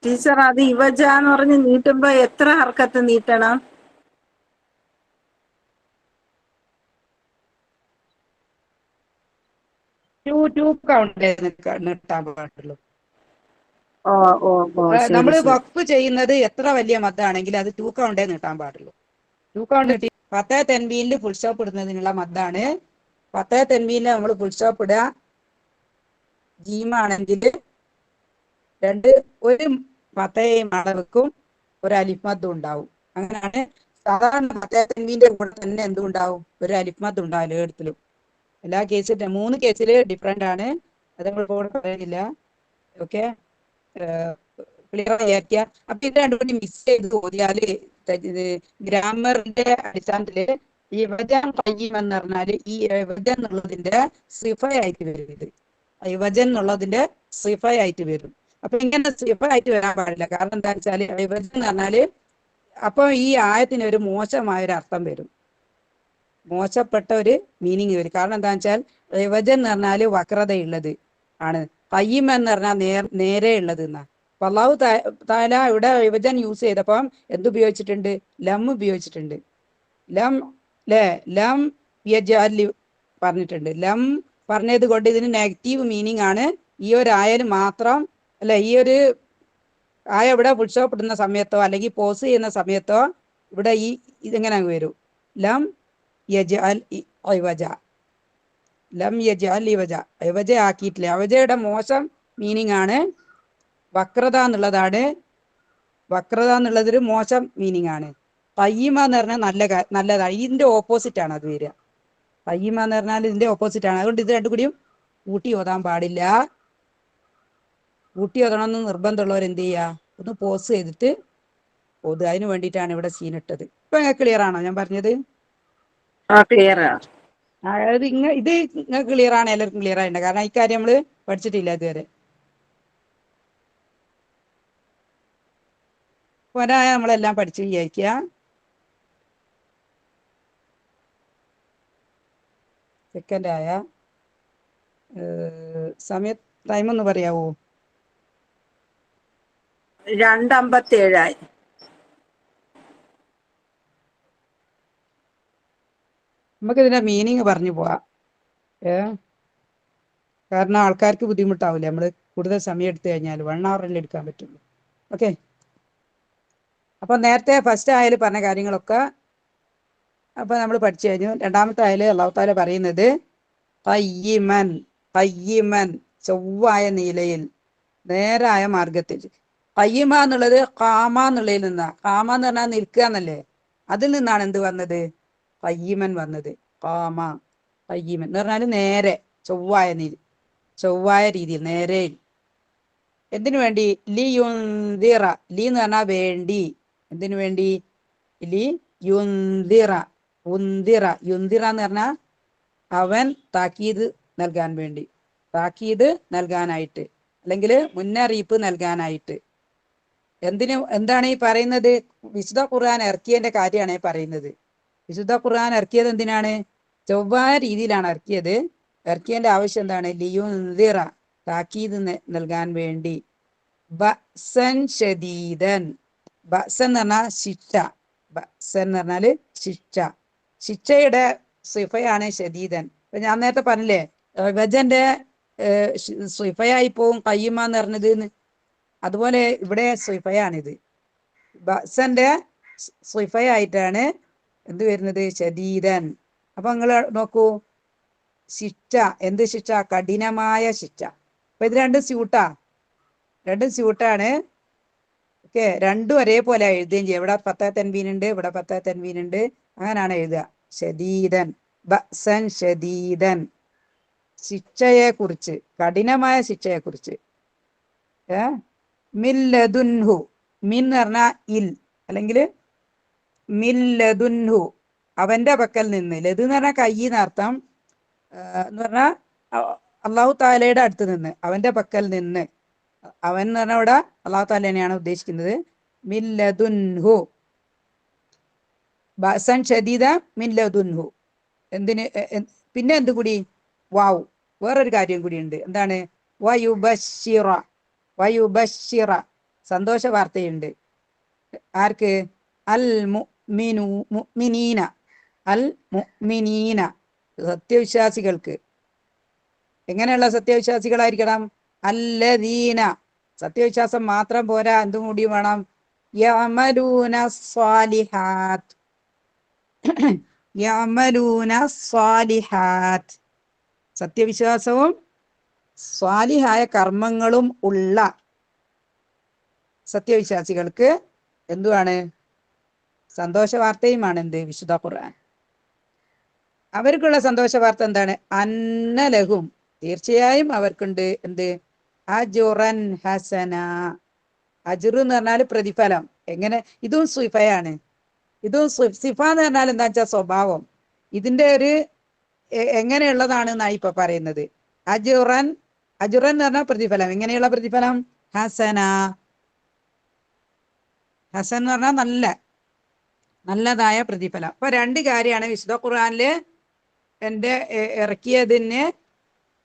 ടീച്ചർ അത് ഇവജ എന്ന് പറഞ്ഞ് നീട്ടുമ്പോ എത്ര ഹർക്കത്ത് നീട്ടണം? 2 കൗണ്ടേ നീട്ടാൻ പാടുള്ളൂ. ഓ ഓ ഓ ശരി നമ്മൾ ശരി. വഖഫ് ചെയ്യുന്നത് എത്ര വലിയ മദ്ദാണെങ്കിൽ അത് 2 കൗണ്ടേ നീട്ടാൻ പാടുള്ളൂ. 2 കൗണ്ട് നീട്ടി ഫത്തഹ തൻവീനിൽ ഫുൾ സ്റ്റോപ്പ് ഇടുന്നതിനുള്ള മദ്ദാണ്. ഫത്തഹ തൻവീനിൽ നമ്മൾ ഫുൾ സ്റ്റോപ്പ് ഇടുക ജീമാണെങ്കിൽ ഒരു ഫത്തഹയും അളവെക്കും ഒരു അലിഫ് മദ്ദും ഉണ്ടാവും. അങ്ങനെയാണ് സാധാരണ ഫത്തഹ തൻവീന്റെ കൂടെ തന്നെ എന്തും ഉണ്ടാവും, ഒരു അലിഫ് മദ്ദും ഉണ്ടാവും എല്ലായിടത്തിലും. എല്ലാ കേസിലും 3 കേസിൽ ഡിഫറെന്റ് ആണ്, അത് നമ്മൾ കൂടെ പറയുന്നില്ല. ഓക്കെ, ക്ലിയർ ആയിരിക്കുക. അപ്പൊ ഇത് രണ്ടും കൂടി മിക്സ് ചെയ്ത് ഓതിയാല് ഗ്രാമറിന്റെ അടിസ്ഥാനത്തില് ഈ വജൻ കയ്യം എന്ന് പറഞ്ഞാല് ഈ വജൻ എന്നുള്ളതിന്റെ സിഫയായിട്ട് വരും. ഇത് വജൻ എന്നുള്ളതിന്റെ സിഫയായിട്ട് വരും. അപ്പൊ ഇങ്ങനെ സിഫയായിട്ട് വരാൻ പാടില്ല. കാരണം എന്താ വെച്ചാല് വജൻ എന്ന് പറഞ്ഞാല് അപ്പൊ ഈ ആയത്തിന് ഒരു മോശമായ ഒരു അർത്ഥം വരും, മോശപ്പെട്ട ഒരു മീനിങ് വരും. കാരണം എന്താ വെച്ചാൽ വജൻ എന്ന് പറഞ്ഞാല് വക്രതയുള്ളത് ആണ്, കയ്യം എന്ന് പറഞ്ഞാൽ നേരെ ഉള്ളത് എന്നാ. അപ്പൊ അള്ളാഹു താല ഇവിടെ വിഭജൻ യൂസ് ചെയ്തപ്പം എന്തുപയോഗിച്ചിട്ടുണ്ട്, ലം ഉപയോഗിച്ചിട്ടുണ്ട്. ലം ലം യജഅലി പറഞ്ഞിട്ടുണ്ട്. ലം പറഞ്ഞത് കൊണ്ട് ഇതിന് നെഗറ്റീവ് മീനിങ് ആണ്. ഈ ഒരു ആയന് മാത്രം അല്ലെ, ഈ ഒരു ആയ ഇവിടെ ഫുൾ സ്റ്റോപ്പ് ഇടുന്ന സമയത്തോ അല്ലെങ്കിൽ പോസ് ചെയ്യുന്ന സമയത്തോ ഇവിടെ ഇതെങ്ങനെ വരും, ലം യജഅൽ ഇവജ, ലം യജഅൽ ഇവജ, ഇവജ ആക്കിയിട്ടില്ല. ഇവജയുടെ മോശം മീനിങ് ആണ് വക്രത എന്നുള്ളതാണ്. വക്രത എന്നുള്ളതൊരു മോശം മീനിങ് ആണ്. തയ്യിമ എന്ന് പറഞ്ഞാൽ നല്ലതാണ്, ഇതിന്റെ ഓപ്പോസിറ്റ് ആണ് അത് വരിക. തയ്യിമ എന്ന് പറഞ്ഞാൽ ഇതിന്റെ ഓപ്പോസിറ്റ് ആണ്. അതുകൊണ്ട് ഇത് രണ്ടും കൂടിയും കൂട്ടി ഓതാൻ പാടില്ല. കൂട്ടി ഓതണമെന്ന് നിർബന്ധമുള്ളവർ എന്ത് ചെയ്യുക, ഒന്ന് പോസ് ചെയ്തിട്ട് ഓതുക. അതിന് വേണ്ടിയിട്ടാണ് ഇവിടെ സീൻ ഇട്ടത്. ഇപ്പൊ ക്ലിയർ ആണോ ഞാൻ പറഞ്ഞത്? ക്ലിയർ ആണ്. അതായത് ഇത് നിങ്ങൾക്ക് ക്ലിയർ ആണ്, എല്ലാവർക്കും ക്ലിയർ ആയിട്ടുണ്ട്. കാരണം ഇക്കാര്യം നമ്മള് പഠിച്ചിട്ടില്ല ഇതുവരെ. ഒരായ നമ്മളെല്ലാം പഠിച്ചു വിചാരിക്കുക. സെക്കൻഡ് ആയ സമയ ടൈം ഒന്ന് പറയാവോ? 2:57. നമുക്ക് ഇതിന്റെ മീനിങ് പറഞ്ഞു പോവാം. കാരണം ആൾക്കാർക്ക് ബുദ്ധിമുട്ടാവില്ല, നമ്മൾ കൂടുതൽ സമയം എടുത്തു കഴിഞ്ഞാൽ 1 hour അല്ലേ എടുക്കാൻ പറ്റുള്ളൂ. ഓക്കെ, അപ്പൊ നേരത്തെ ഫസ്റ്റ് ആയാലും പറഞ്ഞ കാര്യങ്ങളൊക്കെ അപ്പൊ നമ്മൾ പഠിച്ചു കഴിഞ്ഞു. രണ്ടാമത്തെ ആയാലും അല്ലാഹു തആല പറയുന്നത് ഖയ്യിമൻ, ഖയ്യിമൻ ചൊവ്വായ നിലയിൽ, നേരായ മാർഗത്തിൽ. ഖയ്യിമ എന്നുള്ളത് ഖാമ എന്നുള്ളതിൽ നിന്നാ. ഖാമ എന്ന് പറഞ്ഞാൽ നിൽക്കുക എന്നല്ലേ, അതിൽ നിന്നാണ് എന്ത് വന്നത്, ഖയ്യിമൻ വന്നത്. ഖാമ, ഖയ്യിമൻ എന്ന് പറഞ്ഞാൽ നേരെ ചൊവ്വായ രീതിയിൽ നേരെ. എന്തിനു വേണ്ടി? ലി യുൻദിറ, ലി എന്ന് പറഞ്ഞാൽ വേണ്ടി. എന്തിനു വേണ്ടി? ലി യുൻദിറ, ഉന്ദിറ, യുന്ദിറ എന്ന് പറഞ്ഞാൽ അവൻ താക്കീത് നൽകാൻ വേണ്ടി, താക്കീത് നൽകാനായിട്ട്, അല്ലെങ്കിൽ മുന്നറിയിപ്പ് നൽകാനായിട്ട്. എന്താണ് ഈ പറയുന്നത്? വിശുദ്ധ ഖുർആൻ ഇറക്കിയതിന്റെ കാര്യമാണ് പറയുന്നത്. വിശുദ്ധ ഖുർആൻ ഇറക്കിയത് എന്തിനാണ്? ചൊവ്വായ രീതിയിലാണ് ഇറക്കിയത്. ഇറക്കിയതിന്റെ ആവശ്യം എന്താണ്? ലിയുൻദിറ, താക്കീത് നൽകാൻ വേണ്ടി. ബഅസൻ ശദീദൻ, ബഅസൻ എന്ന് പറഞ്ഞാൽ ശിക്ഷ, ബഅസൻ എന്ന് പറഞ്ഞാല് ശിക്ഷ, ശിക്ഷയുടെ സിഫയാണ് ശദീദൻ. ഇപ്പൊ ഞാൻ നേരത്തെ പറഞ്ഞില്ലേ ഗജന്റെ സിഫയായി പോവും ഖയ്യിമ എന്ന് പറഞ്ഞത്. അതുപോലെ ഇവിടെ സിഫയാണിത്. ബഅസന്റെ സിഫയായിട്ടാണ് എന്ത് വരുന്നത്? ശദീദൻ. അപ്പൊ നിങ്ങൾ നോക്കൂ, ശിക്ഷ, എന്ത് ശിക്ഷ? കഠിനമായ ശിക്ഷ. അപ്പൊ ഇത് രണ്ടും സ്യൂട്ടാണ്. ഓക്കെ, രണ്ടും ഒരേപോലെ എഴുതുകയും ചെയ്യും. ഇവിടെ 10 തൻവീനുണ്ട്, ഇവിടെ 10 തൻവീനുണ്ട്, അങ്ങനെയാണ് എഴുതുക. ശദീദൻ, ബഅസൻ ശദീദൻ, ശിക്ഷയെ കുറിച്ച്, കഠിനമായ ശിക്ഷയെ കുറിച്ച്. മില്ലദുൻഹു, മിൻ എന്ന് പറഞ്ഞാൽ ഇൽ, അല്ലെങ്കിൽ മില്ലദുൻഹു, അവന്റെ പക്കൽ നിന്ന്. ലദ് എന്ന് പറഞ്ഞാൽ കയ്യെന്ന് അർത്ഥം. എന്ന് പറഞ്ഞാൽ അള്ളാഹു താലയുടെ അടുത്ത് നിന്ന്, അവന്റെ പക്കൽ നിന്ന്. അവൻ എന്ന് പറഞ്ഞാൽ ഇവിടെ അള്ളാഹു താല തന്നെയാണ് ഉദ്ദേശിക്കുന്നത്. മില്ലദുൻഹു, ബഅസൻ ഷദീദ മില്ലദുൻഹു. എന്തിന്? പിന്നെ എന്ത് കൂടി? വാവ്, വേറൊരു കാര്യം കൂടി ഉണ്ട്. എന്താണ്? വയുബശ്ശിറ, വയുബശ്ശിറ, സന്തോഷ വാർത്തയുണ്ട്. ആർക്ക്? അൽ മുഅ്മിനീന, അൽ മുഅ്മിനീന, സത്യവിശ്വാസികൾക്ക്. എങ്ങനെയുള്ള സത്യവിശ്വാസികളായിരിക്കണം? അല്ലദീന, സത്യവിശ്വാസം മാത്രം പോരാ, എന്തും കൂടി വേണം. യഅമലൂന സ്വാലിഹാത്ത്, യഅമലൂന സ്വാലിഹാത്ത്, സത്യവിശ്വാസവും സ്വാലിഹായ കർമ്മങ്ങളും ഉള്ള സത്യവിശ്വാസികൾക്ക് എന്തുവാണ്? സന്തോഷ വാർത്തയുമാണ് എന്ത്? വിശുദ്ധ ഖുർആൻ. അവർക്കുള്ള സന്തോഷ വാർത്ത എന്താണ്? അന്നലഹും, തീർച്ചയായും അവർക്കുണ്ട് എന്ത്? അജുറൻ ഹസന, അജുർ എന്ന് പറഞ്ഞാൽ പ്രതിഫലം. എങ്ങനെ? ഇതും സിഫയാണ്. ഇതും സിഫ എന്ന് പറഞ്ഞാൽ എന്താ വെച്ചാൽ സ്വഭാവം. ഇതിന്റെ ഒരു എങ്ങനെയുള്ളതാണ് എന്നായി ഇപ്പൊ പറയുന്നത്. അജുറൻ, അജുറൻ എന്ന് പറഞ്ഞാൽ പ്രതിഫലം. എങ്ങനെയുള്ള പ്രതിഫലം? ഹസന, ഹസൻ എന്ന് പറഞ്ഞാൽ നല്ലതായ പ്രതിഫലം. അപ്പൊ രണ്ട് കാര്യമാണ് വിശുദ്ധ ഖുർആനില് ഇറക്കിയതിന്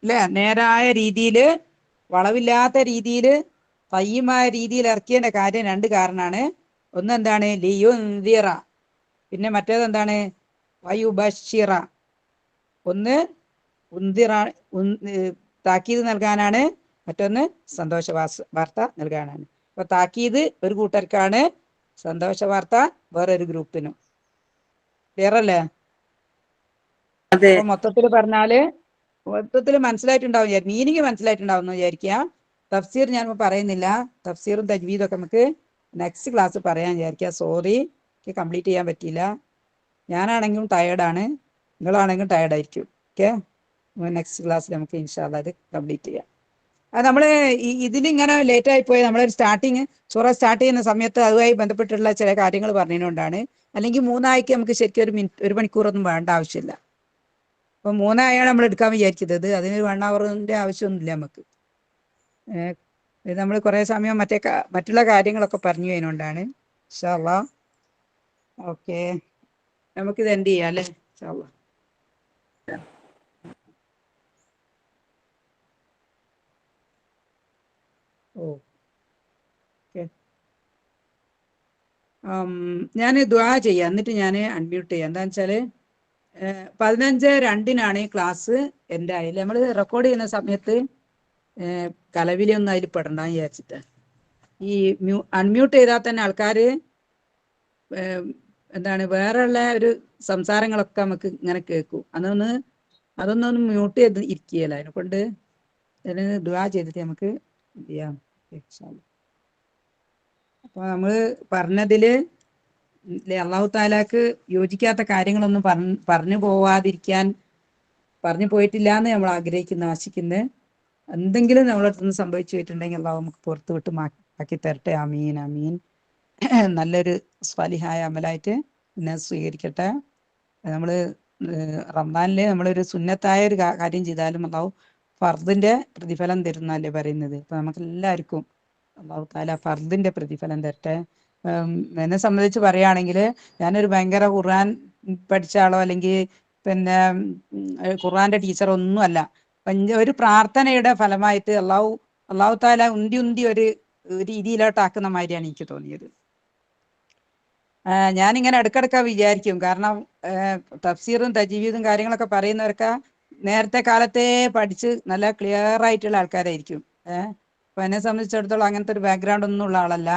അല്ലെ, നേരായ രീതിയിൽ, വളവില്ലാത്ത രീതിയിൽ, തയ്യമായ രീതിയിൽ ഇറക്കിയതിന്റെ കാര്യം രണ്ട് കാരണമാണ്. ഒന്ന് എന്താണ്? ലിയുൻദിറ, പിന്നെ മറ്റേത് എന്താണ്? വയുബശ്ശിറ. ഒന്ന് ഉന്ദിറ, താക്കീത് നൽകാനാണ്, മറ്റൊന്ന് സന്തോഷ വാർത്ത നൽകാനാണ്. അപ്പൊ താക്കീത് ഒരു കൂട്ടർക്കാണ്, സന്തോഷ വാർത്ത വേറൊരു ഗ്രൂപ്പിനും. ക്ലിയർ അല്ലേ? അപ്പൊ മൊത്തത്തിൽ മനസ്സിലായിട്ടുണ്ടാവും, മീനിങ് മനസ്സിലായിട്ടുണ്ടാവും എന്ന് വിചാരിക്കുക. തഫ്സീർ ഞാൻ പറയുന്നില്ല, തഫ്സീറും തജ്വീദും ഒക്കെ നമുക്ക് നെക്സ്റ്റ് ക്ലാസ് പറയാൻ വിചാരിക്കുക. സോറി, എനിക്ക് കംപ്ലീറ്റ് ചെയ്യാൻ പറ്റിയില്ല. ഞാനാണെങ്കിലും ടയേർഡാണ്, നിങ്ങളാണെങ്കിലും ടയേർഡായിരിക്കും. ഓക്കെ, നെക്സ്റ്റ് ക്ലാസ്സിൽ നമുക്ക് ഇൻഷാ അല്ലാഹ് ഇത് കംപ്ലീറ്റ് ചെയ്യാം. അത് നമ്മള് ഇതിലിങ്ങനെ ലേറ്റ് ആയി പോയി. നമ്മളൊരു സൂറ സ്റ്റാർട്ട് ചെയ്യുന്ന സമയത്ത് അതുമായി ബന്ധപ്പെട്ടുള്ള ചില കാര്യങ്ങൾ പറഞ്ഞതുകൊണ്ടാണ്. അല്ലെങ്കിൽ 3 നമുക്ക് ശരിക്കും ഒരു മണിക്കൂറൊന്നും വേണ്ട ആവശ്യമില്ല. അപ്പൊ 3 നമ്മൾ എടുക്കാൻ വിചാരിക്കുന്നത്, അതിന് 1 ഹവറിന്റെ ആവശ്യമൊന്നുമില്ല നമുക്ക്. നമ്മൾ കുറെ സമയം മറ്റുള്ള കാര്യങ്ങളൊക്കെ പറഞ്ഞു അതിനോണ്ടാണ്. ഇൻഷാ അല്ലാഹ് ഓക്കെ, നമുക്കിത് എൻഡ് ചെയ്യാം അല്ലേ? ഇൻഷാ അല്ലാഹ്. ഓക്കെ, ഞാൻ ദുആ ചെയ്യാം, എന്നിട്ട് ഞാൻ അൺമ്യൂട്ട് ചെയ്യാം. എന്താണെന്ന് വെച്ചാല് 15:02 ക്ലാസ് എൻ്റെ ആയില്ല. നമ്മൾ റെക്കോർഡ് ചെയ്യുന്ന സമയത്ത് കലവിലൊന്നും അതിൽ പെടണ്ടെന്ന് വിചാരിച്ചിട്ട്. ഈ അൺമ്യൂട്ട് ചെയ്താൽ തന്നെ ആൾക്കാർ എന്താണ് വേറെയുള്ള ഒരു സംസാരങ്ങളൊക്കെ നമുക്ക് ഇങ്ങനെ കേൾക്കും. അതൊന്നും മ്യൂട്ട് ചെയ്ത് ഇരിക്കുകയില്ല. അതിനെ കൊണ്ട് ദുആ ചെയ്തിട്ട് നമുക്ക് ചെയ്യാം. അപ്പൊ നമ്മൾ പറഞ്ഞതില് അല്ലാഹു താലാക്ക് യോജിക്കാത്ത കാര്യങ്ങളൊന്നും പറഞ്ഞു പോവാതിരിക്കാൻ പറഞ്ഞു പോയിട്ടില്ല എന്ന് നമ്മൾ ആഗ്രഹിക്കുന്നു, ആശിക്കുന്നു. എന്തെങ്കിലും നമ്മളെ അടുത്ത് നിന്ന് സംഭവിച്ചു പോയിട്ടുണ്ടെങ്കിൽ അള്ളാഹു നമുക്ക് പുറത്തു വിട്ട് ആക്കി തരട്ടെ. ആമീൻ ആമീൻ. നല്ലൊരു സ്വാലിഹായ അമലായിട്ട് എന്നെ സ്വീകരിക്കട്ടെ. നമ്മൾ റമദാനില് നമ്മളൊരു സുന്നത്തായ ഒരു കാര്യം ചെയ്താലും അള്ളാഹു ഫർദിന്റെ പ്രതിഫലം തരുന്നല്ലേ പറയുന്നത്. അപ്പൊ നമുക്ക് എല്ലാവർക്കും അള്ളാഹു താല ഫർദിന്റെ പ്രതിഫലം തരട്ടെ. എന്നെ സംബന്ധിച്ച് പറയുകയാണെങ്കിൽ ഞാനൊരു ഭയങ്കര ഖുർആൻ പഠിച്ച ആളോ അല്ലെങ്കിൽ പിന്നെ ഖുർആന്റെ ടീച്ചർ ഒന്നും അല്ല. ഒരു പ്രാർത്ഥനയുടെ ഫലമായിട്ട് അള്ളാഹു താല ഉന്തി ഉന്തി ഒരു രീതിയിലോട്ടാക്കുന്ന മാതിരിയാണ് എനിക്ക് തോന്നിയത്. ഞാനിങ്ങനെ ഇടക്കിടക്ക് വിചാരിക്കും, കാരണം തഫ്സീറും തജ്വീദും കാര്യങ്ങളൊക്കെ പറയുന്നവർക്ക് നേരത്തെ കാലത്തെ പഠിച്ച് നല്ല ക്ലിയർ ആയിട്ടുള്ള ആൾക്കാരായിരിക്കും. അപ്പൊ എന്നെ സംബന്ധിച്ചിടത്തോളം അങ്ങനത്തെ ഒരു ബാക്ക്ഗ്രൗണ്ട് ഒന്നും ഉള്ള ആളല്ല.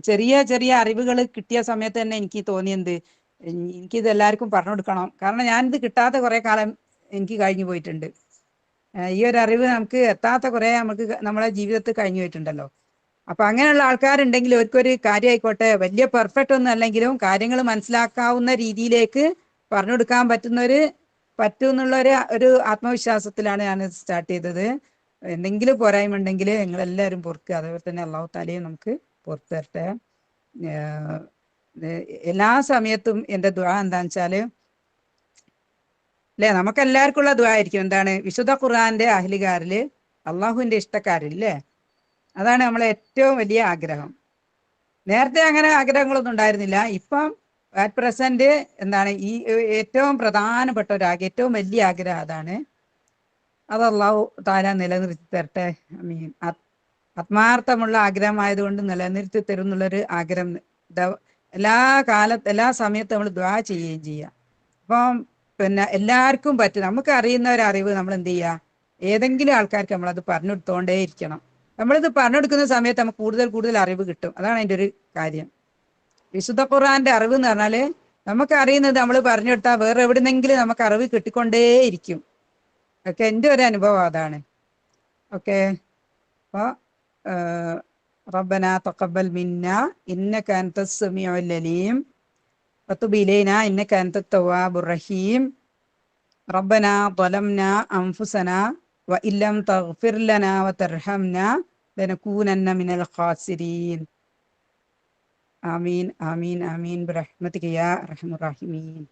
ചെറിയ ചെറിയ അറിവുകൾ കിട്ടിയ സമയത്ത് തന്നെ എനിക്ക് തോന്നിയത് എനിക്കിത് എല്ലാവർക്കും പറഞ്ഞു കൊടുക്കണം. കാരണം ഞാനിത് കിട്ടാത്ത കുറെ കാലം എനിക്ക് കഴിഞ്ഞു പോയിട്ടുണ്ട്. ഈ ഒരു അറിവ് നമുക്ക് എത്താത്ത കുറെ നമുക്ക് നമ്മളെ ജീവിതത്തിൽ കഴിഞ്ഞു പോയിട്ടുണ്ടല്ലോ. അപ്പൊ അങ്ങനെയുള്ള ആൾക്കാരുണ്ടെങ്കിൽ അവർക്കൊരു കാര്യമായിക്കോട്ടെ, വലിയ പെർഫെക്റ്റ് ഒന്നും അല്ലെങ്കിലും കാര്യങ്ങൾ മനസ്സിലാക്കാവുന്ന രീതിയിലേക്ക് പറഞ്ഞു കൊടുക്കാൻ പറ്റും എന്നുള്ള ഒരു ആത്മവിശ്വാസത്തിലാണ് ഞാൻ സ്റ്റാർട്ട് ചെയ്തത്. എന്തെങ്കിലും പോരായ്മ ഉണ്ടെങ്കിൽ നിങ്ങളെല്ലാവരും പൊറുക്കുക. അതേപോലെ തന്നെ അള്ളാഹു താലയും നമുക്ക് പുറത്തു തരട്ടെ. എല്ലാ സമയത്തും എൻ്റെ ദുആ എന്താണെന്ന് വെച്ചാല് അല്ലെ, നമുക്ക് എല്ലാവർക്കും ഉള്ള ദുആ ആയിരിക്കും. എന്താണ്? വിശുദ്ധ ഖുർആന്റെ അഹ്ലുകാരില് അള്ളാഹുവിന്റെ ഇഷ്ടക്കാരില്ലേ, അതാണ് നമ്മളെ ഏറ്റവും വലിയ ആഗ്രഹം. നേരത്തെ അങ്ങനെ ആഗ്രഹങ്ങളൊന്നും ഉണ്ടായിരുന്നില്ല. ഇപ്പം അറ്റ് പ്രസന്റ് എന്താണ് ഈ ഏറ്റവും പ്രധാനപ്പെട്ട ഏറ്റവും വലിയ ആഗ്രഹം അതാണ്. അത് അള്ളാഹു താല നിലനിർത്തി തരട്ടെ. മീൻ ആത്മാർത്ഥമുള്ള ആഗ്രഹമായതുകൊണ്ട് നിലനിർത്തി തരും എന്നുള്ളൊരു ആഗ്രഹം എല്ലാ സമയത്തും നമ്മൾ ദുആ ചെയ്യുകയും ചെയ്യാം. അപ്പം പിന്നെ എല്ലാവർക്കും പറ്റും. നമുക്ക് അറിയുന്ന ഒരു അറിവ് നമ്മൾ എന്ത് ചെയ്യുക, ഏതെങ്കിലും ആൾക്കാർക്ക് നമ്മളത് പറഞ്ഞു കൊടുത്തോണ്ടേ ഇരിക്കണം. നമ്മളിത് പറഞ്ഞു കൊടുക്കുന്ന സമയത്ത് നമുക്ക് കൂടുതൽ കൂടുതൽ അറിവ് കിട്ടും. അതാണ് അതിൻ്റെ ഒരു കാര്യം. വിശുദ്ധ ഖുർആന്റെ അറിവ് എന്ന് പറഞ്ഞാല് നമുക്ക് അറിയുന്നത് നമ്മൾ പറഞ്ഞു കൊടുത്താൽ വേറെ എവിടുന്നെങ്കിലും നമുക്ക് അറിവ് കിട്ടിക്കൊണ്ടേയിരിക്കും. ഒക്കെ എൻ്റെ ഒരു അനുഭവം അതാണ്. ഓക്കെ. അപ്പൊ റബ്ബനാ തഖബ്ബൽ മിന്നാ ഇന്നക അൻതസ് സമീഉൽ അലീം വതുബ് ഇലൈനാ ഇന്നക അൻതത് തവ്വാബുർ റഹീം റബ്ബനാ ളലംനാ അൻഫുസനാ വഇല്ലം തഗ്ഫിർ ലനാ വതർഹംനാ ലനകൂനന്ന മിനൽ ഖാസിരീൻ. ആമീൻ ആമീൻ ആമീൻ ബിറഹ്മതിക യാ അർഹമർ റഹീമീൻ.